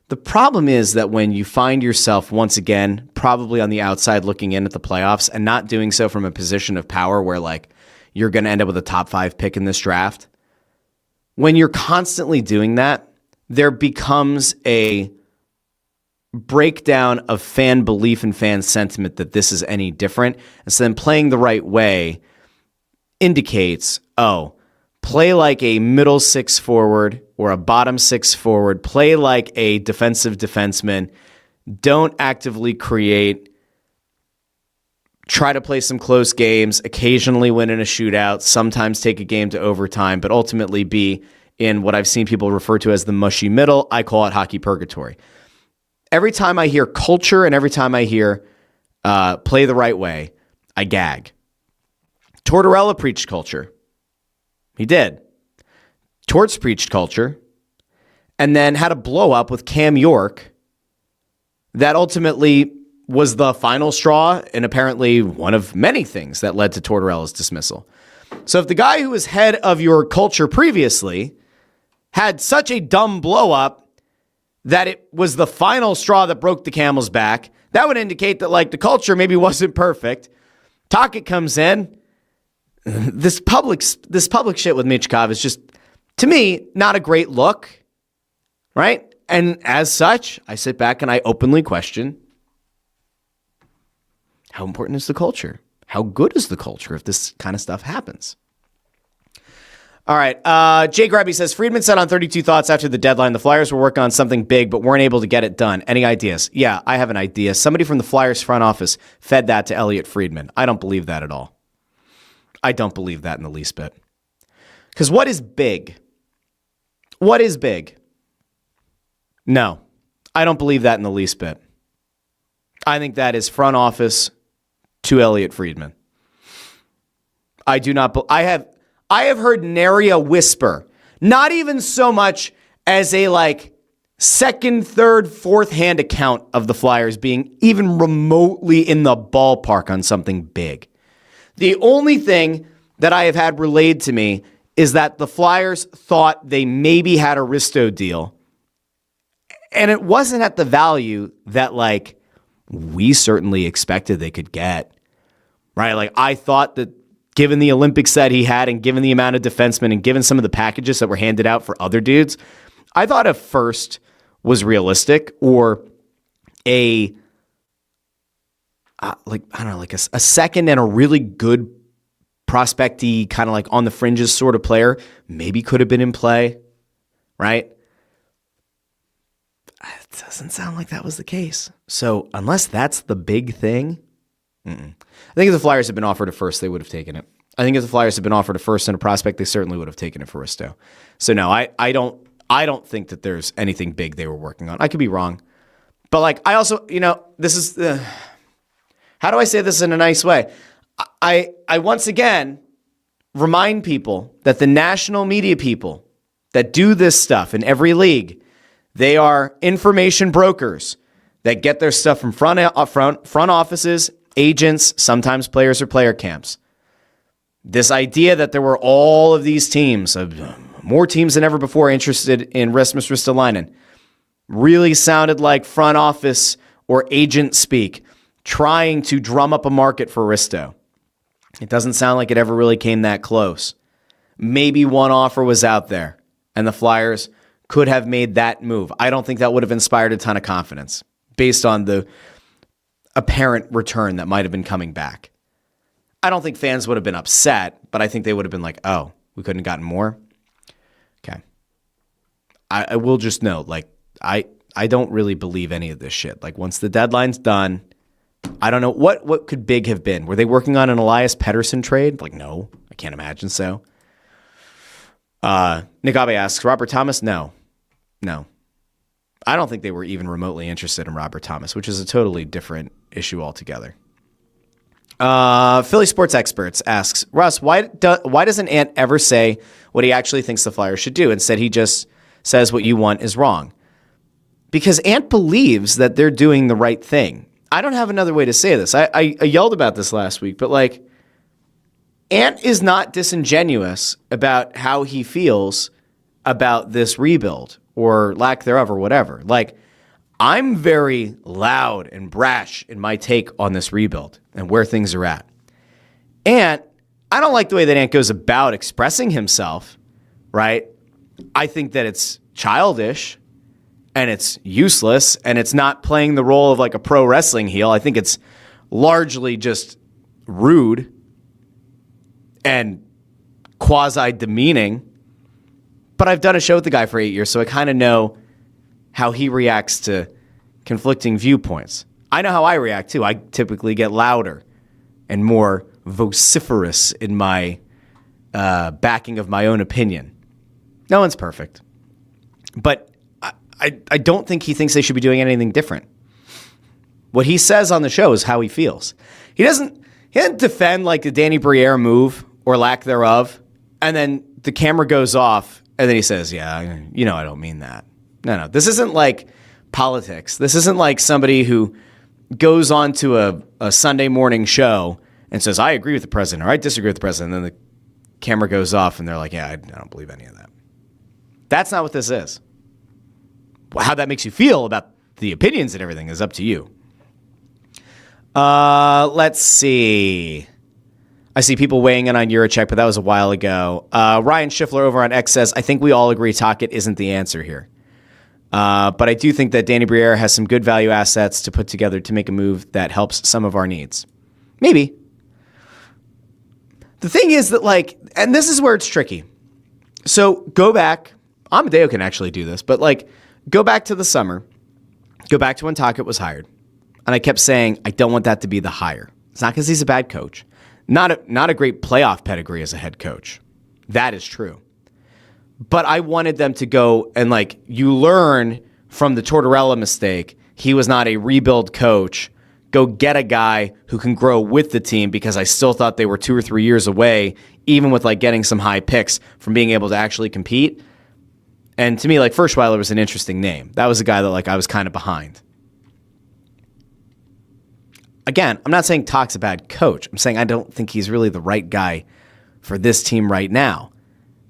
The problem is that when you find yourself once again, probably on the outside looking in at the playoffs and not doing so from a position of power where like you're going to end up with a top 5 pick in this draft, when you're constantly doing that, there becomes a breakdown of fan belief and fan sentiment that this is any different. And so then playing the right way indicates, play like a middle 6 forward or a bottom 6 forward. Play like a defensive defenseman. Don't actively create. Try to play some close games, occasionally win in a shootout, sometimes take a game to overtime, but ultimately be in what I've seen people refer to as the mushy middle. I call it hockey purgatory. Every time I hear culture and every time I hear play the right way, I gag. Tortorella preached culture. He did. Torts preached culture and then had a blow up with Cam York that ultimately was the final straw and apparently one of many things that led to Tortorella's dismissal. So if the guy who was head of your culture previously had such a dumb blow up that it was the final straw that broke the camel's back, that would indicate that like the culture maybe wasn't perfect. Tocchet comes in. This public shit with Michkov is just, to me, not a great look, right? And as such, I sit back and I openly question, how important is the culture? How good is the culture if this kind of stuff happens? All right. Jay Grabby says, Friedman said on 32 Thoughts after the deadline, the Flyers were working on something big, but weren't able to get it done. Any ideas? Yeah, I have an idea. Somebody from the Flyers front office fed that to Elliot Friedman. I don't believe that at all. I don't believe that in the least bit. Because what is big? What is big? No, I don't believe that in the least bit. I think that is front office to Elliot Friedman. I do not. I have heard nary a whisper, not even so much as a like second, third, fourth hand account of the Flyers being even remotely in the ballpark on something big. The only thing that I have had relayed to me is that the Flyers thought they maybe had a Risto deal, and it wasn't at the value that like we certainly expected they could get, right? Like I thought that given the Olympics that he had and given the amount of defensemen and given some of the packages that were handed out for other dudes, I thought a first was realistic, or a a second and a really good prospecty, kind of like on the fringes sort of player, maybe could have been in play, right? It doesn't sound like that was the case. So unless that's the big thing, I think if the Flyers had been offered a first, they would have taken it. I think if the Flyers had been offered a first and a prospect, they certainly would have taken it for Risto. So no, I don't think that there's anything big they were working on. I could be wrong. But like, I also, this is how do I say this in a nice way? I once again remind people that the national media people that do this stuff in every league, they are information brokers that get their stuff from front offices, agents, sometimes players or player camps. This idea that there were all of these teams, more teams than ever before, interested in Rasmus Ristolainen, really sounded like front office or agent speak, trying to drum up a market for Risto. It doesn't sound like it ever really came that close. Maybe one offer was out there, and the Flyers could have made that move. I don't think that would have inspired a ton of confidence based on the apparent return that might have been coming back. I don't think fans would have been upset, but I think they would have been like, oh, we couldn't have gotten more? Okay. I will just note, like, I don't really believe any of this shit. Like, once the deadline's done, I don't know. What could big have been? Were they working on an Elias Pettersson trade? Like, no, I can't imagine so. Nick Abe asks, Robert Thomas? No. I don't think they were even remotely interested in Robert Thomas, which is a totally different issue altogether. Philly Sports Experts asks, Russ, why doesn't Ant ever say what he actually thinks the Flyers should do? Instead, he just says what you want is wrong. Because Ant believes that they're doing the right thing. I don't have another way to say this. I yelled about this last week, but like, Ant is not disingenuous about how he feels about this rebuild or lack thereof or whatever. Like, I'm very loud and brash in my take on this rebuild and where things are at. And I don't like the way that Ant goes about expressing himself, right? I think that it's childish and it's useless and it's not playing the role of like a pro wrestling heel. I think it's largely just rude and quasi-demeaning. But I've done a show with the guy for 8 years, so I kind of know how he reacts to conflicting viewpoints. I know how I react, too. I typically get louder and more vociferous in my backing of my own opinion. No one's perfect. But I don't think he thinks they should be doing anything different. What he says on the show is how he feels. He doesn't defend like the Danny Briere move or lack thereof, and then the camera goes off, and then he says, yeah, I don't mean that. No. This isn't like politics. This isn't like somebody who goes on to a Sunday morning show and says, I agree with the president or I disagree with the president. And then the camera goes off and they're like, yeah, I don't believe any of that. That's not what this is. How that makes you feel about the opinions and everything is up to you. Let's see. I see people weighing in on Jiricek, but that was a while ago. Ryan Schiffler over on X says, I think we all agree Tocchet isn't the answer here. But I do think that Danny Briere has some good value assets to put together to make a move that helps some of our needs. Maybe. The thing is that, like, and this is where it's tricky. So go back. Amadeo can actually do this, but like, go back to the summer. Go back to when Tocchet was hired. And I kept saying, I don't want that to be the hire. It's not because he's a bad coach. Not a great playoff pedigree as a head coach. That is true. But I wanted them to go and, like, you learn from the Tortorella mistake. He was not a rebuild coach. Go get a guy who can grow with the team, because I still thought they were 2 or 3 years away, even with like getting some high picks, from being able to actually compete. And to me, like, Furschweiler was an interesting name. That was a guy that like I was kind of behind. Again, I'm not saying Tocchet's a bad coach. I'm saying I don't think he's really the right guy for this team right now.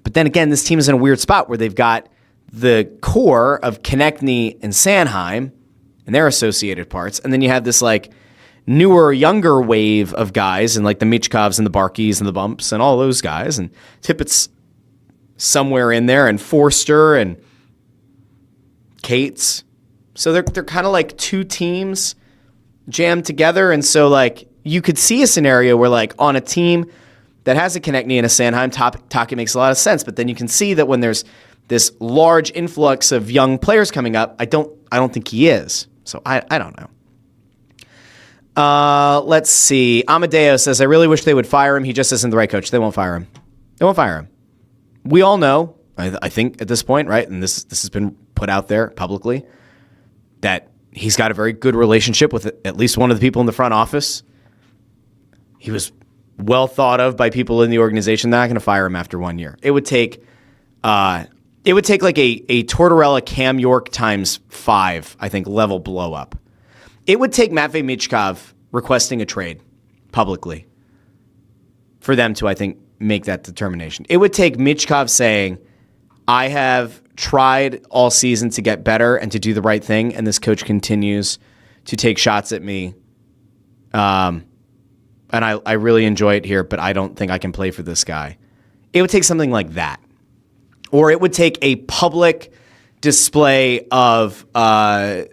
But then again, this team is in a weird spot where they've got the core of Konechny and Sanheim and their associated parts. And then you have this like newer, younger wave of guys, and like the Michkovs and the Barkeys and the Bumps and all those guys. And Tippett's somewhere in there, and Forster, and Cates. So they're kind of like two teams jammed together. And so like you could see a scenario where like on a team that has a Konechny and a Sanheim, Tocchet makes a lot of sense. But then you can see that when there's this large influx of young players coming up, I don't think he is. So I don't know. Let's see. Amadeo says, I really wish they would fire him. He just isn't the right coach. They won't fire him. They won't fire him. We all know, I think at this point, right, and this has been put out there publicly, that he's got a very good relationship with at least one of the people in the front office. He was well thought of by people in the organization. They're not going to fire him after 1 year. It would take like a Tortorella Cam York times 5, I think, level blow up. It would take Matvei Michkov requesting a trade publicly for them to, I think, make that determination. It would take Michkov saying, I have tried all season to get better and to do the right thing, and this coach continues to take shots at me. And I really enjoy it here, but I don't think I can play for this guy. It would take something like that. Or it would take a public display of Konechny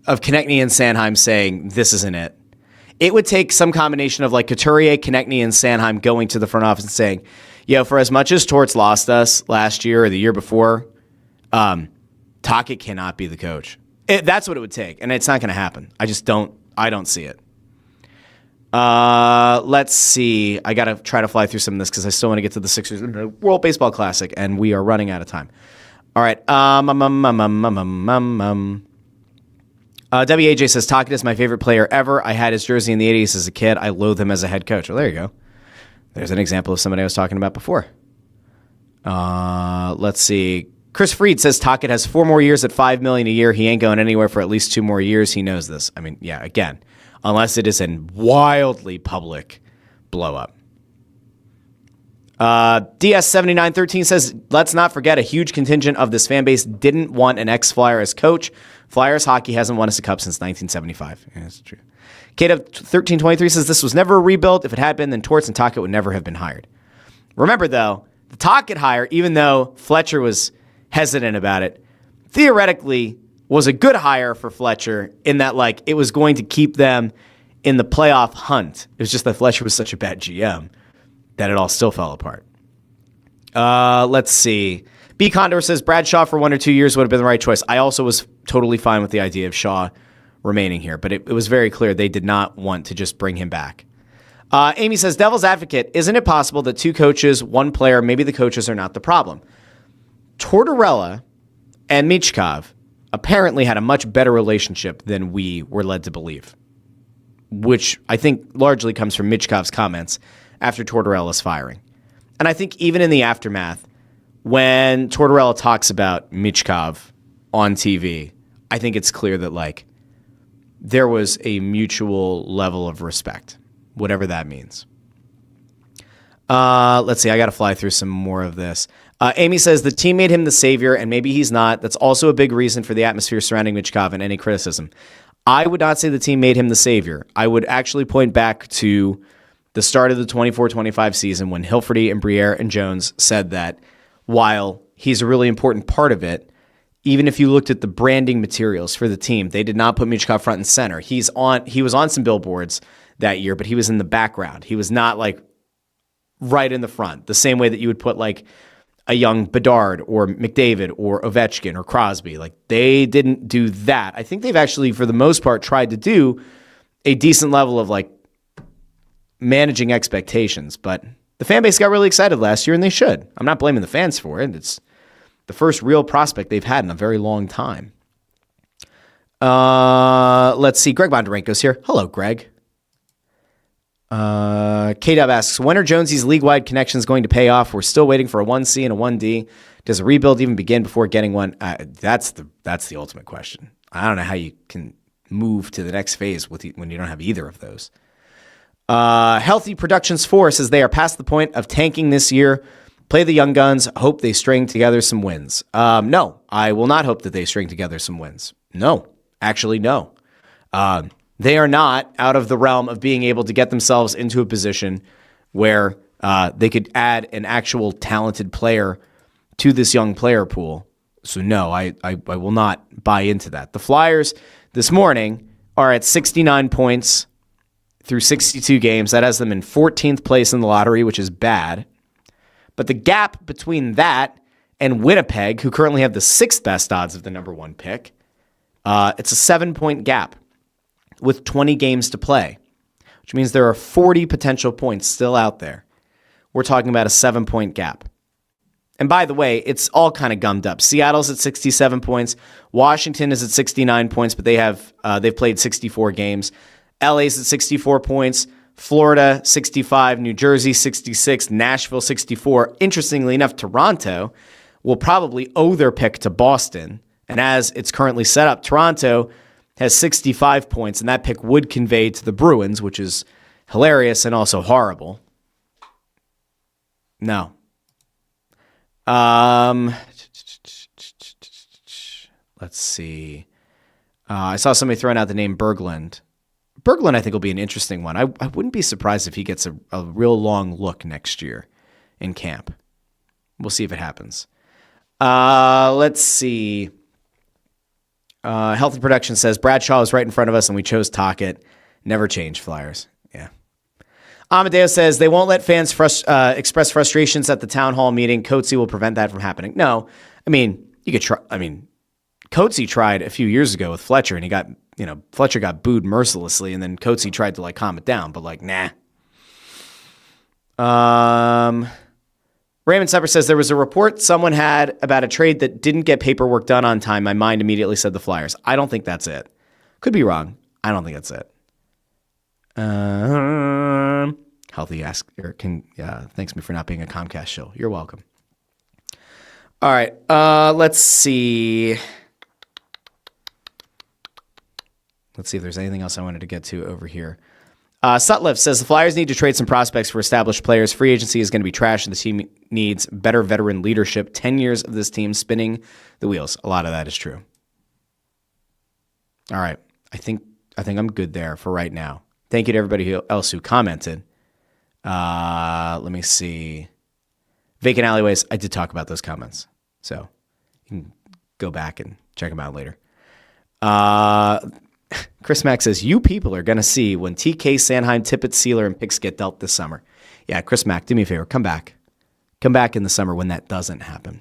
and Sanheim saying, this isn't it. It would take some combination of like Couturier, Konechny, and Sanheim going to the front office and saying, for as much as Torts lost us last year or the year before, Tocchet cannot be the coach. That's what it would take, and it's not going to happen. I don't see it. Let's see. I got to try to fly through some of this because I still want to get to the Sixers World Baseball Classic, and we are running out of time. All right. WAJ says, Tocchet is my favorite player ever. I had his jersey in the 80s as a kid. I loathe him as a head coach. Well, there you go. There's an example of somebody I was talking about before. Let's see. Chris Freed says Tocchet has 4 more years at $5 million a year. He ain't going anywhere for at least 2 more years. He knows this. I mean, yeah, again, unless it is a wildly public blow up. DS7913 says, let's not forget a huge contingent of this fan base didn't want an ex-Flyer as coach. Flyers hockey hasn't won us a cup since 1975. Yeah, that's true. Kate1323 says, this was never a rebuild. If it had been, then Torts and Tocchet would never have been hired. Remember, though, the Tocchet hire, even though Fletcher was hesitant about it, theoretically was a good hire for Fletcher in that, like, it was going to keep them in the playoff hunt. It was just that Fletcher was such a bad GM that it all still fell apart. Let's see. B. Condor says Brad Shaw for 1 or 2 years would have been the right choice. I also was totally fine with the idea of Shaw remaining here, but it was very clear they did not want to just bring him back. Amy says, devil's advocate, isn't it possible that 2 coaches, 1 player, maybe the coaches are not the problem? Tortorella and Michkov apparently had a much better relationship than we were led to believe, which I think largely comes from Michkov's comments after Tortorella's firing. And I think even in the aftermath, when Tortorella talks about Michkov on TV, I think it's clear that, like, there was a mutual level of respect, whatever that means. Let's see. I got to fly through some more of this. Amy says the team made him the savior, and maybe he's not. That's also a big reason for the atmosphere surrounding Michkov and any criticism. I would not say the team made him the savior. I would actually point back to the start of the 24-25 season when Hilferty and Briere and Jones said that while he's a really important part of it, even if you looked at the branding materials for the team, they did not put Michkov front and center. He was on some billboards that year, but he was in the background. He was not like right in the front, the same way that you would put like a young Bedard or McDavid or Ovechkin or Crosby. Like, they didn't do that. I think they've actually, for the most part, tried to do a decent level of like managing expectations, but the fan base got really excited last year, and they should. I'm not blaming the fans for it. It's the first real prospect they've had in a very long time. Let's see. Greg Bondarenko's here. Hello, Greg. K-Dub asks, when are Jonesy's league-wide connections going to pay off? We're still waiting for a 1C and a 1D. Does a rebuild even begin before getting one? That's the ultimate question. I don't know how you can move to the next phase when you don't have either of those. Healthy Productions 4 says they are past the point of tanking this year. Play the young guns. Hope they string together some wins. No, I will not hope that they string together some wins. No, actually, no. They are not out of the realm of being able to get themselves into a position where they could add an actual talented player to this young player pool no, I will not buy into that. The Flyers this morning are at 69 points through 62 games. That has them in 14th place in the lottery, which is bad. But the gap between that and Winnipeg, who currently have the 6th best odds of the number 1 pick, it's a 7-point gap with 20 games to play, which means there are 40 potential points still out there. We're talking about a 7-point gap. And by the way, it's all kind of gummed up. Seattle's at 67 points. Washington is at 69 points, but they've played 64 games. LA's at 64 points. Florida, 65. New Jersey, 66. Nashville, 64. Interestingly enough, Toronto will probably owe their pick to Boston. And as it's currently set up, Toronto has 65 points, and that pick would convey to the Bruins, which is hilarious and also horrible. No. Let's see. I saw somebody throwing out the name Berglund. Berglund, I think, will be an interesting one. I wouldn't be surprised if he gets a real long look next year in camp. We'll see if it happens. Let's see. Healthy Production says, Bradshaw is right in front of us, and we chose Tocchet. Never change, Flyers. Yeah. Amadeo says, they won't let fans express frustrations at the town hall meeting. Coatsy will prevent that from happening. No. I mean, you could try. I mean, Coatsy tried a few years ago with Fletcher, and he got, Fletcher got booed mercilessly, and then Coatsy tried to calm it down, but nah. Raymond Supper says, there was a report someone had about a trade that didn't get paperwork done on time. My mind immediately said the Flyers. I don't think that's it. Could be wrong. I don't think that's it. Healthy ask Eric thanks me for not being a Comcast show. You're welcome. All right. Let's see. Let's see if there's anything else I wanted to get to over here. Sutliff says the Flyers need to trade some prospects for established players. Free agency is going to be trash, and the team needs better veteran leadership. 10 years of this team spinning the wheels. A lot of that is true. All right. I think I'm good there for right now. Thank you to everybody else who commented. Let me see. Vacant alleyways. I did talk about those comments, so you can go back and check them out later. Chris Mack says, you people are going to see when TK, Sanheim, Tippett, Sealer, and picks get dealt this summer. Yeah, Chris Mack, do me a favor. Come back. Come back in the summer when that doesn't happen.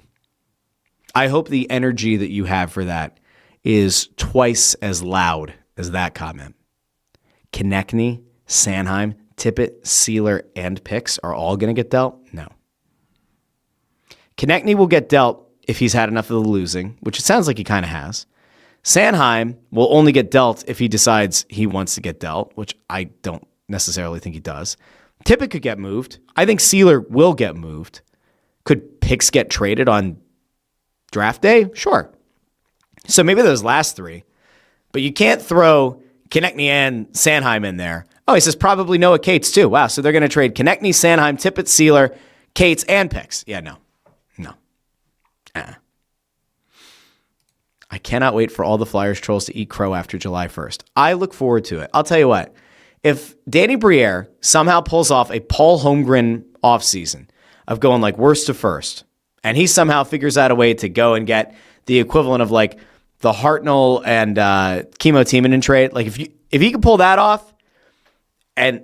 I hope the energy that you have for that is twice as loud as that comment. Konechny, Sanheim, Tippett, Sealer, and picks are all going to get dealt? No. Konechny will get dealt if he's had enough of the losing, which it sounds like he kind of has. Sanheim will only get dealt if he decides he wants to get dealt, which I don't necessarily think he does. Tippett could get moved. I think Sealer will get moved. Could picks get traded on draft day? Sure. So maybe those last three. But you can't throw Konechny and Sanheim in there. Oh, he says probably Noah Cates too. Wow, so they're going to trade Konechny, Sanheim, Tippett, Sealer, Cates, and picks. Yeah, no. I cannot wait for all the Flyers trolls to eat crow after July 1st. I look forward to it. I'll tell you what. If Danny Briere somehow pulls off a Paul Holmgren offseason of going worst to first, and he somehow figures out a way to go and get the equivalent of the Hartnell and Chemo Timonen trade, if he can pull that off and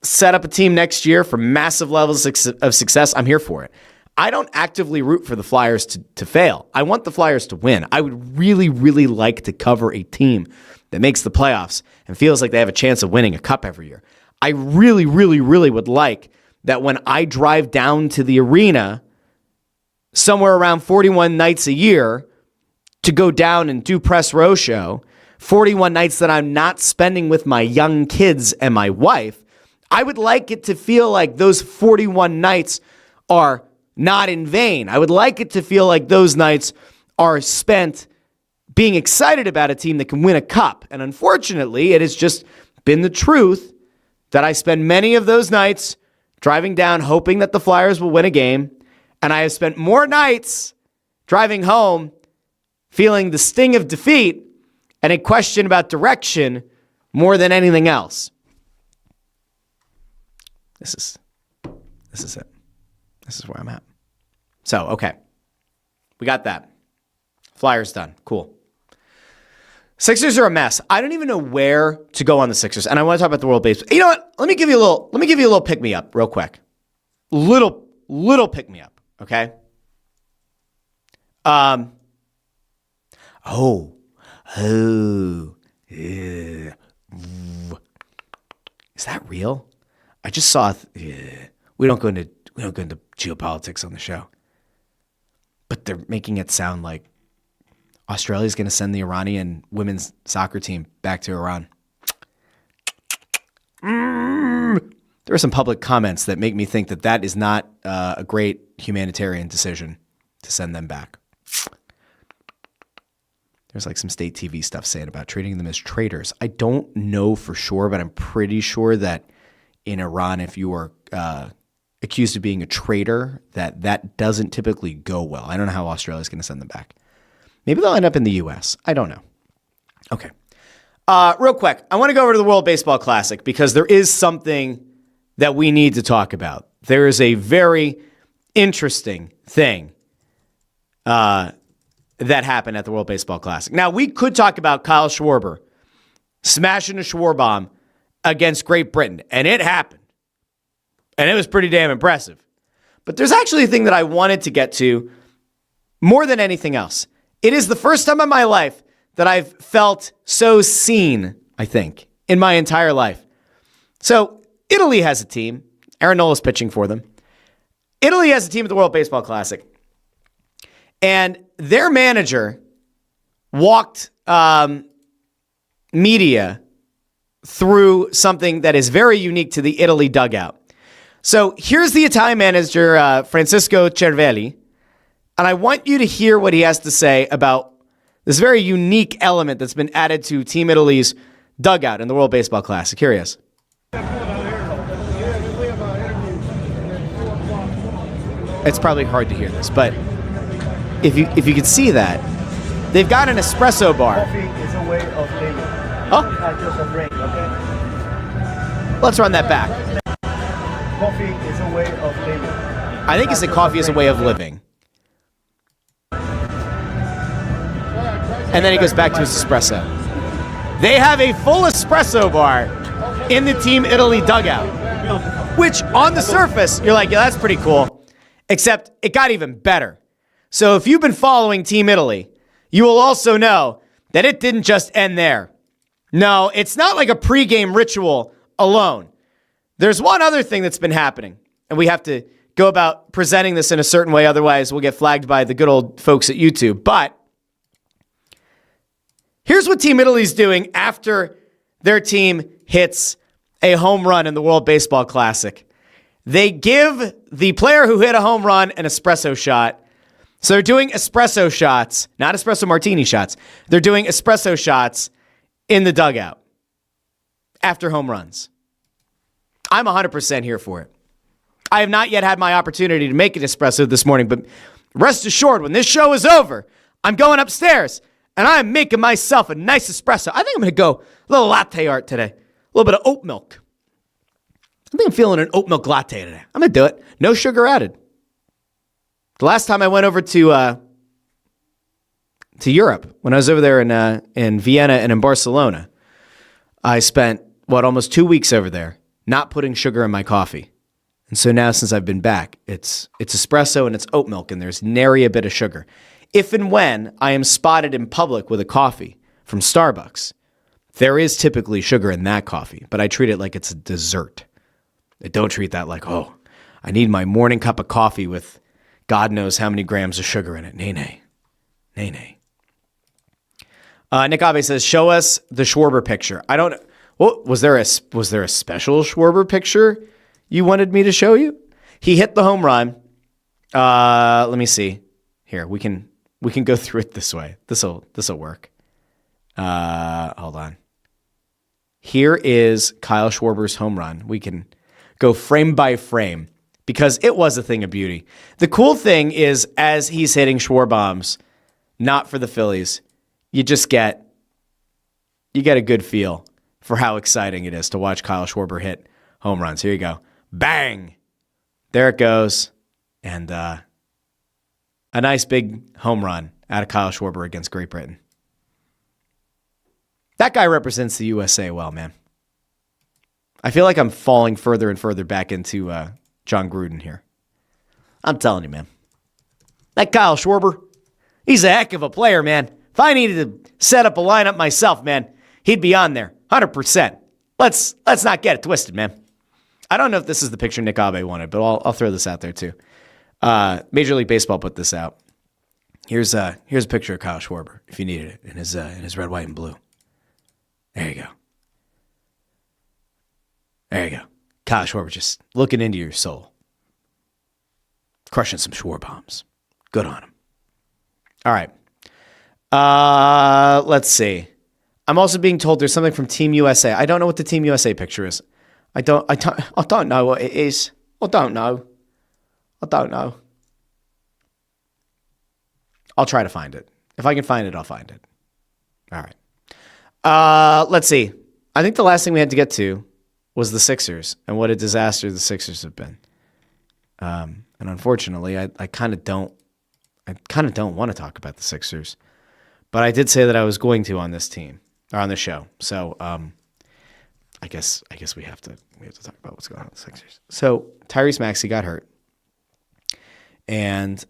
set up a team next year for massive levels of success, I'm here for it. I don't actively root for the Flyers to fail. I want the Flyers to win. I would really, really like to cover a team that makes the playoffs and feels like they have a chance of winning a cup every year. I really, really, really would like that when I drive down to the arena somewhere around 41 nights a year to go down and do press row show, 41 nights that I'm not spending with my young kids and my wife, I would like it to feel like those 41 nights are not in vain. I would like it to feel like those nights are spent being excited about a team that can win a cup. And unfortunately, it has just been the truth that I spend many of those nights driving down hoping that the Flyers will win a game. And I have spent more nights driving home feeling the sting of defeat and a question about direction more than anything else. This is it. This is where I'm at. So, okay. We got that. Flyers done. Cool. Sixers are a mess. I don't even know where to go on the Sixers, and I want to talk about the World Baseball. You know what? Let me give you a little pick me up real quick. Little pick me up. Okay. Yeah. Is that real? I just saw. We don't go into geopolitics on the show, but they're making it sound like Australia's going to send the Iranian women's soccer team back to Iran. There are some public comments that make me think that is not a great humanitarian decision to send them back. There's like some state TV stuff saying about treating them as traitors. I don't know for sure, but I'm pretty sure that in Iran, if you are accused of being a traitor, that doesn't typically go well. I don't know how Australia's going to send them back. Maybe they'll end up in the U.S. I don't know. Okay. Real quick, I want to go over to the World Baseball Classic because there is something that we need to talk about. There is a very interesting thing that happened at the World Baseball Classic. Now, we could talk about Kyle Schwarber smashing a Schwarbomb against Great Britain, and it happened. And it was pretty damn impressive. But there's actually a thing that I wanted to get to more than anything else. It is the first time in my life that I've felt so seen, I think, in my entire life. So, Italy has a team. Aaron Nola's pitching for them. Italy has a team at the World Baseball Classic. And their manager walked media through something that is very unique to the Italy dugout. So here's the Italian manager, Francesco Cervelli, and I want you to hear what he has to say about this very unique element that's been added to Team Italy's dugout in the World Baseball Classic. Here he is. It's probably hard to hear this, but if you could see that, they've got an espresso bar.
Coffee is a way of living.
Oh.
Not just a drink, okay?
Let's run that back.
Coffee is a way of living.
I think he said coffee is a way of living. And then he goes back to his espresso. They have a full espresso bar in the Team Italy dugout, which on the surface, you're like, yeah, that's pretty cool. Except it got even better. So if you've been following Team Italy, you will also know that it didn't just end there. No, it's not like a pregame ritual alone. There's one other thing that's been happening, and we have to go about presenting this in a certain way, otherwise we'll get flagged by the good old folks at YouTube. But here's what Team Italy's doing after their team hits a home run in the World Baseball Classic. They give the player who hit a home run an espresso shot. So they're doing espresso shots, not espresso martini shots. They're doing espresso shots in the dugout after home runs. I'm 100% here for it. I have not yet had my opportunity to make an espresso this morning, but rest assured, when this show is over, I'm going upstairs and I'm making myself a nice espresso. I think I'm going to go a little latte art today, a little bit of oat milk. I think I'm feeling an oat milk latte today. I'm going to do it. No sugar added. The last time I went over to Europe, when I was over there in Vienna and in Barcelona, I spent, almost 2 weeks over there not putting sugar in my coffee. And so now since I've been back, it's espresso and it's oat milk, and there's nary a bit of sugar. If and when I am spotted in public with a coffee from Starbucks, there is typically sugar in that coffee, but I treat it like it's a dessert. I don't treat that like, oh, I need my morning cup of coffee with God knows how many grams of sugar in it. Nay. Nick Abe says, show us the Schwarber picture. I don't know. Well, was there a special Schwarber picture you wanted me to show you? He hit the home run. Let me see. Here, we can go through it this way. This'll work. Hold on. Here is Kyle Schwarber's home run. We can go frame by frame because it was a thing of beauty. The cool thing is, as he's hitting Schwarbombs, not for the Phillies, you get a good feel for how exciting it is to watch Kyle Schwarber hit home runs. Here you go. Bang! There it goes. And a nice big home run out of Kyle Schwarber against Great Britain. That guy represents the USA well, man. I feel like I'm falling further and further back into John Gruden here. I'm telling you, man. That Kyle Schwarber, he's a heck of a player, man. If I needed to set up a lineup myself, man, he'd be on there, 100%. Let's not get it twisted, man. I don't know if this is the picture Nick Abe wanted, but I'll throw this out there too. Major League Baseball put this out. Here's a picture of Kyle Schwarber, if you needed it, in his red, white, and blue. There you go. There you go. Kyle Schwarber just looking into your soul. Crushing some Schwarber bombs. Good on him. All right. Let's see. I'm also being told there's something from Team USA. I don't know what the Team USA picture is. I don't know what it is. I don't know. I'll try to find it. If I can find it, I'll find it. All right. Let's see. I think the last thing we had to get to was the Sixers and what a disaster the Sixers have been. And unfortunately, I kind of don't want to talk about the Sixers, but I did say that I was going to on this team or on the show. So I guess we have to talk about what's going on with the Sixers. So Tyrese Maxey got hurt, and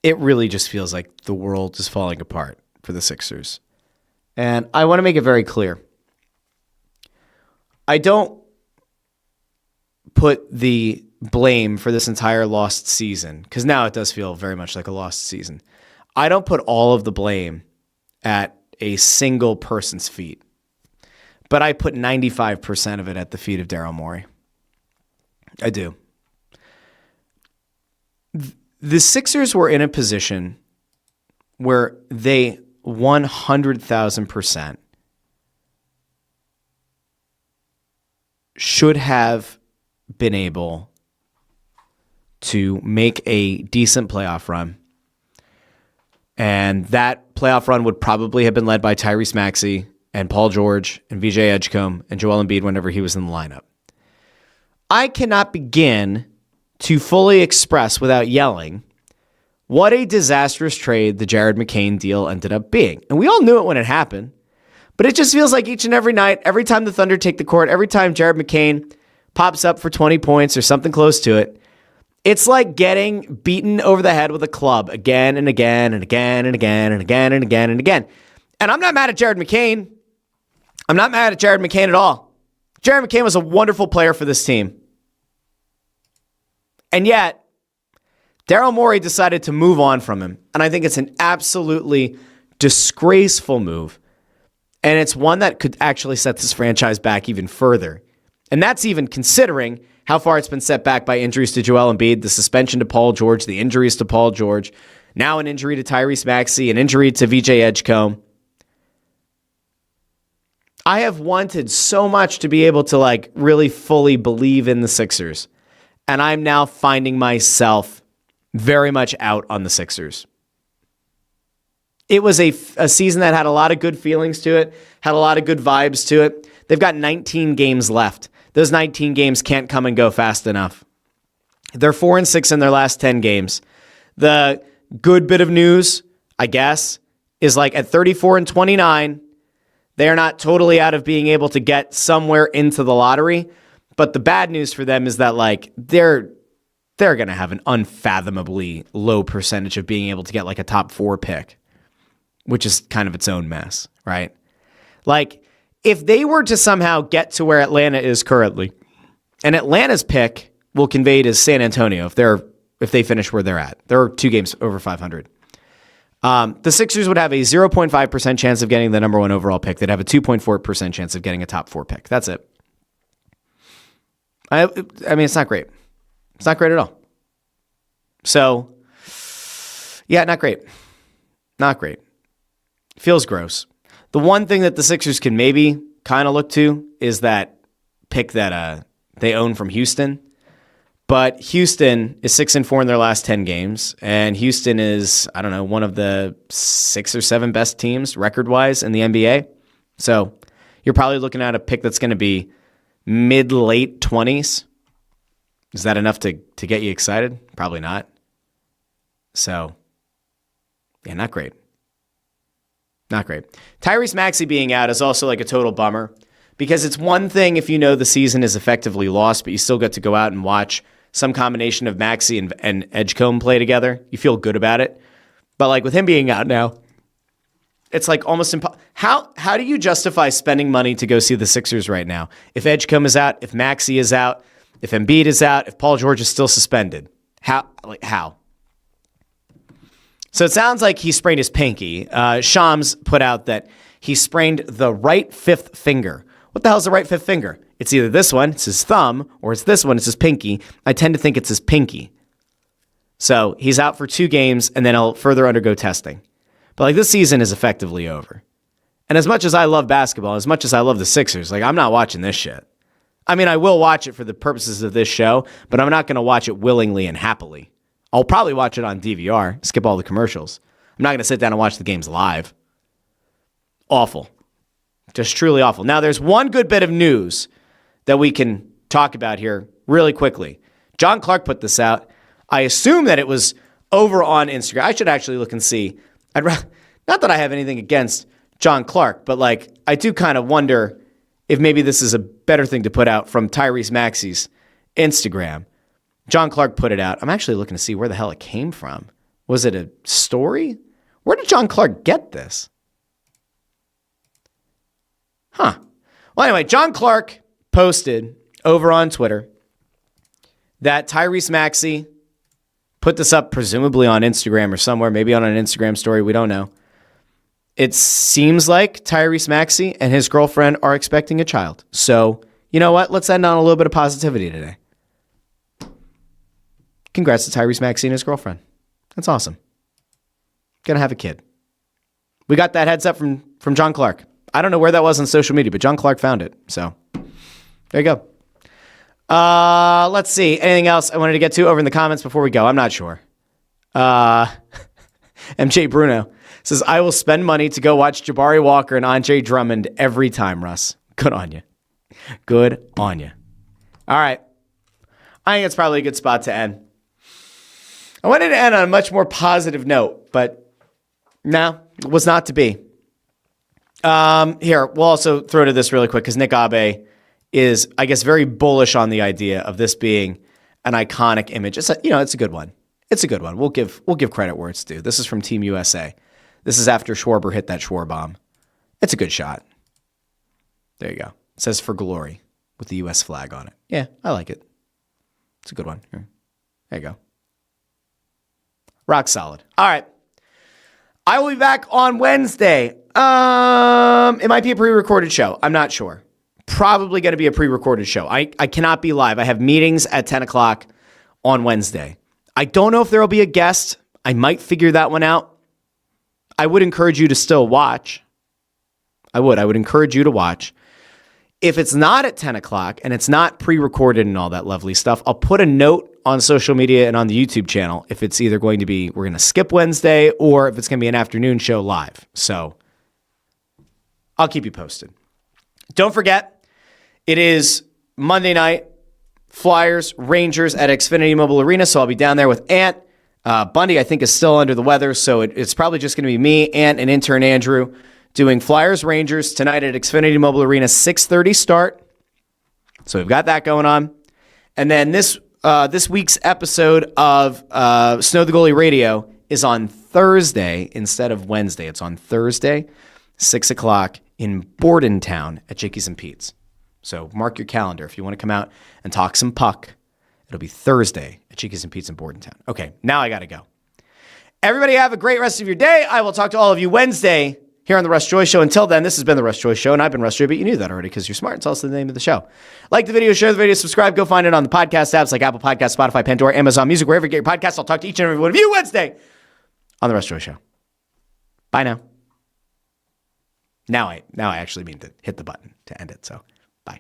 it really just feels like the world is falling apart for the Sixers. And I want to make it very clear. I don't put the blame for this entire lost season, because now it does feel very much like a lost season. I don't put all of the blame at a single person's feet, but I put 95% of it at the feet of Daryl Morey. I do. The Sixers were in a position where they 100,000% should have been able to make a decent playoff run. And that playoff run would probably have been led by Tyrese Maxey and Paul George and VJ Edgecombe and Joel Embiid whenever he was in the lineup. I cannot begin to fully express without yelling what a disastrous trade the Jared McCain deal ended up being. And we all knew it when it happened, but it just feels like each and every night, every time the Thunder take the court, every time Jared McCain pops up for 20 points or something close to it, it's like getting beaten over the head with a club again and again and again and again and again and again and again. And I'm not mad at Jared McCain. I'm not mad at Jared McCain at all. Jared McCain was a wonderful player for this team. And yet, Daryl Morey decided to move on from him. And I think it's an absolutely disgraceful move. And it's one that could actually set this franchise back even further. And that's even considering how far it's been set back by injuries to Joel Embiid, the suspension to Paul George, the injuries to Paul George, now an injury to Tyrese Maxey, an injury to VJ Edgecombe. I have wanted so much to be able to really fully believe in the Sixers. And I'm now finding myself very much out on the Sixers. It was a season that had a lot of good feelings to it, had a lot of good vibes to it. They've got 19 games left. Those 19 games can't come and go fast enough. They're 4-6 in their last 10 games. The good bit of news, I guess, is at 34-29, they are not totally out of being able to get somewhere into the lottery. But the bad news for them is that they're going to have an unfathomably low percentage of being able to get a top 4 pick, which is kind of its own mess, right? If they were to somehow get to where Atlanta is currently, and Atlanta's pick will convey to San Antonio if they finish where they're at. They're 2 games over 500. The Sixers would have a 0.5% chance of getting the number 1 overall pick. They'd have a 2.4% chance of getting a top 4 pick. That's it. I mean, it's not great. It's not great at all. So, yeah, not great. Not great. Feels gross. The one thing that the Sixers can maybe kind of look to is that pick that they own from Houston. But Houston is 6-4 in their last 10 games. And Houston is, I don't know, one of the 6 or 7 best teams record-wise in the NBA. So you're probably looking at a pick that's going to be mid-late 20s. Is that enough to get you excited? Probably not. So Yeah, not great. Not great. Tyrese Maxey being out is also like a total bummer because it's one thing if you know the season is effectively lost, but you still get to go out and watch some combination of Maxey and Edgecombe play together. You feel good about it. But like with him being out now, it's like almost impossible. How do you justify spending money to go see the Sixers right now? If Edgecombe is out, if Maxey is out, if Embiid is out, if Paul George is still suspended. How? So it sounds like he sprained his pinky. Shams put out that he sprained the right fifth finger. What the hell is the right fifth finger? It's either this one, it's his thumb, or it's this one, it's his pinky. I tend to think it's his pinky. So he's out for 2 games, and then he'll further undergo testing. But like this season is effectively over. And as much as I love basketball, as much as I love the Sixers, like I'm not watching this shit. I mean, I will watch it for the purposes of this show, but I'm not going to watch it willingly and happily. I'll probably watch it on DVR, skip all the commercials. I'm not going to sit down and watch the games live. Awful. Just truly awful. Now, there's one good bit of news that we can talk about here really quickly. John Clark put this out. I assume that it was over on Instagram. I should actually look and see. Not that I have anything against John Clark, but like I do kind of wonder if maybe this is a better thing to put out from Tyrese Maxey's Instagram. John Clark put it out. I'm actually looking to see where the hell it came from. Was it a story? Where did John Clark get this? Huh. Well, anyway, John Clark posted over on Twitter that Tyrese Maxey put this up presumably on Instagram or somewhere, maybe on an Instagram story. We don't know. It seems like Tyrese Maxey and his girlfriend are expecting a child. So, you know what? Let's end on a little bit of positivity today. Congrats to Tyrese Maxey and his girlfriend. That's awesome. Gonna have a kid. We got that heads up from John Clark. I don't know where that was on social media, but John Clark found it. So there you go. Let's see. Anything else I wanted to get to over in the comments before we go? I'm not sure. MJ Bruno says, I will spend money to go watch Jabari Walker and Andre Drummond every time, Russ. Good on you. Good on you. All right. I think it's probably a good spot to end. I wanted to end on a much more positive note, but no, it was not to be. Here, we'll also throw to this really quick because Nick Abe is, I guess, very bullish on the idea of this being an iconic image. It's a good one. It's a good one. We'll give credit where it's due. This is from Team USA. This is after Schwarber hit that Schwarber bomb. It's a good shot. There you go. It says for glory with the U.S. flag on it. Yeah, I like it. It's a good one. Here. There you go. Rock solid. All right. I will be back on Wednesday. It might be a pre-recorded show. I'm not sure. Probably going to be a pre-recorded show. I cannot be live. I have meetings at 10 o'clock on Wednesday. I don't know if there will be a guest. I might figure that one out. I would encourage you to still watch. I would encourage you to watch. If it's not at 10 o'clock and it's not pre-recorded and all that lovely stuff, I'll put a note on social media and on the YouTube channel if it's either going to be, we're going to skip Wednesday, or if it's going to be an afternoon show live. So I'll keep you posted. Don't forget, it is Monday night, Flyers, Rangers at Xfinity Mobile Arena. So I'll be down there with Ant. Bundy, I think, is still under the weather. So it's probably just going to be me, Ant, and intern Andrew doing Flyers, Rangers tonight at Xfinity Mobile Arena, 6:30 start. So we've got that going on. And then this week's episode of Snow the Goalie Radio is on Thursday instead of Wednesday. It's on Thursday, 6 o'clock in Bordentown at Jakey's and Pete's. So mark your calendar. If you want to come out and talk some puck, it'll be Thursday at Jakey's and Pete's in Bordentown. Okay, now I got to go. Everybody have a great rest of your day. I will talk to all of you Wednesday here on the Russ Joy Show. Until then, this has been the Russ Joy Show, and I've been Russ Joy, but you knew that already because you're smart. It's also the name of the show. Like the video, share the video, subscribe. Go find it on the podcast apps like Apple Podcasts, Spotify, Pandora, Amazon Music, wherever you get your podcasts. I'll talk to each and every one of you Wednesday on the Russ Joy Show. Bye now. Now I actually mean to hit the button to end it, so bye.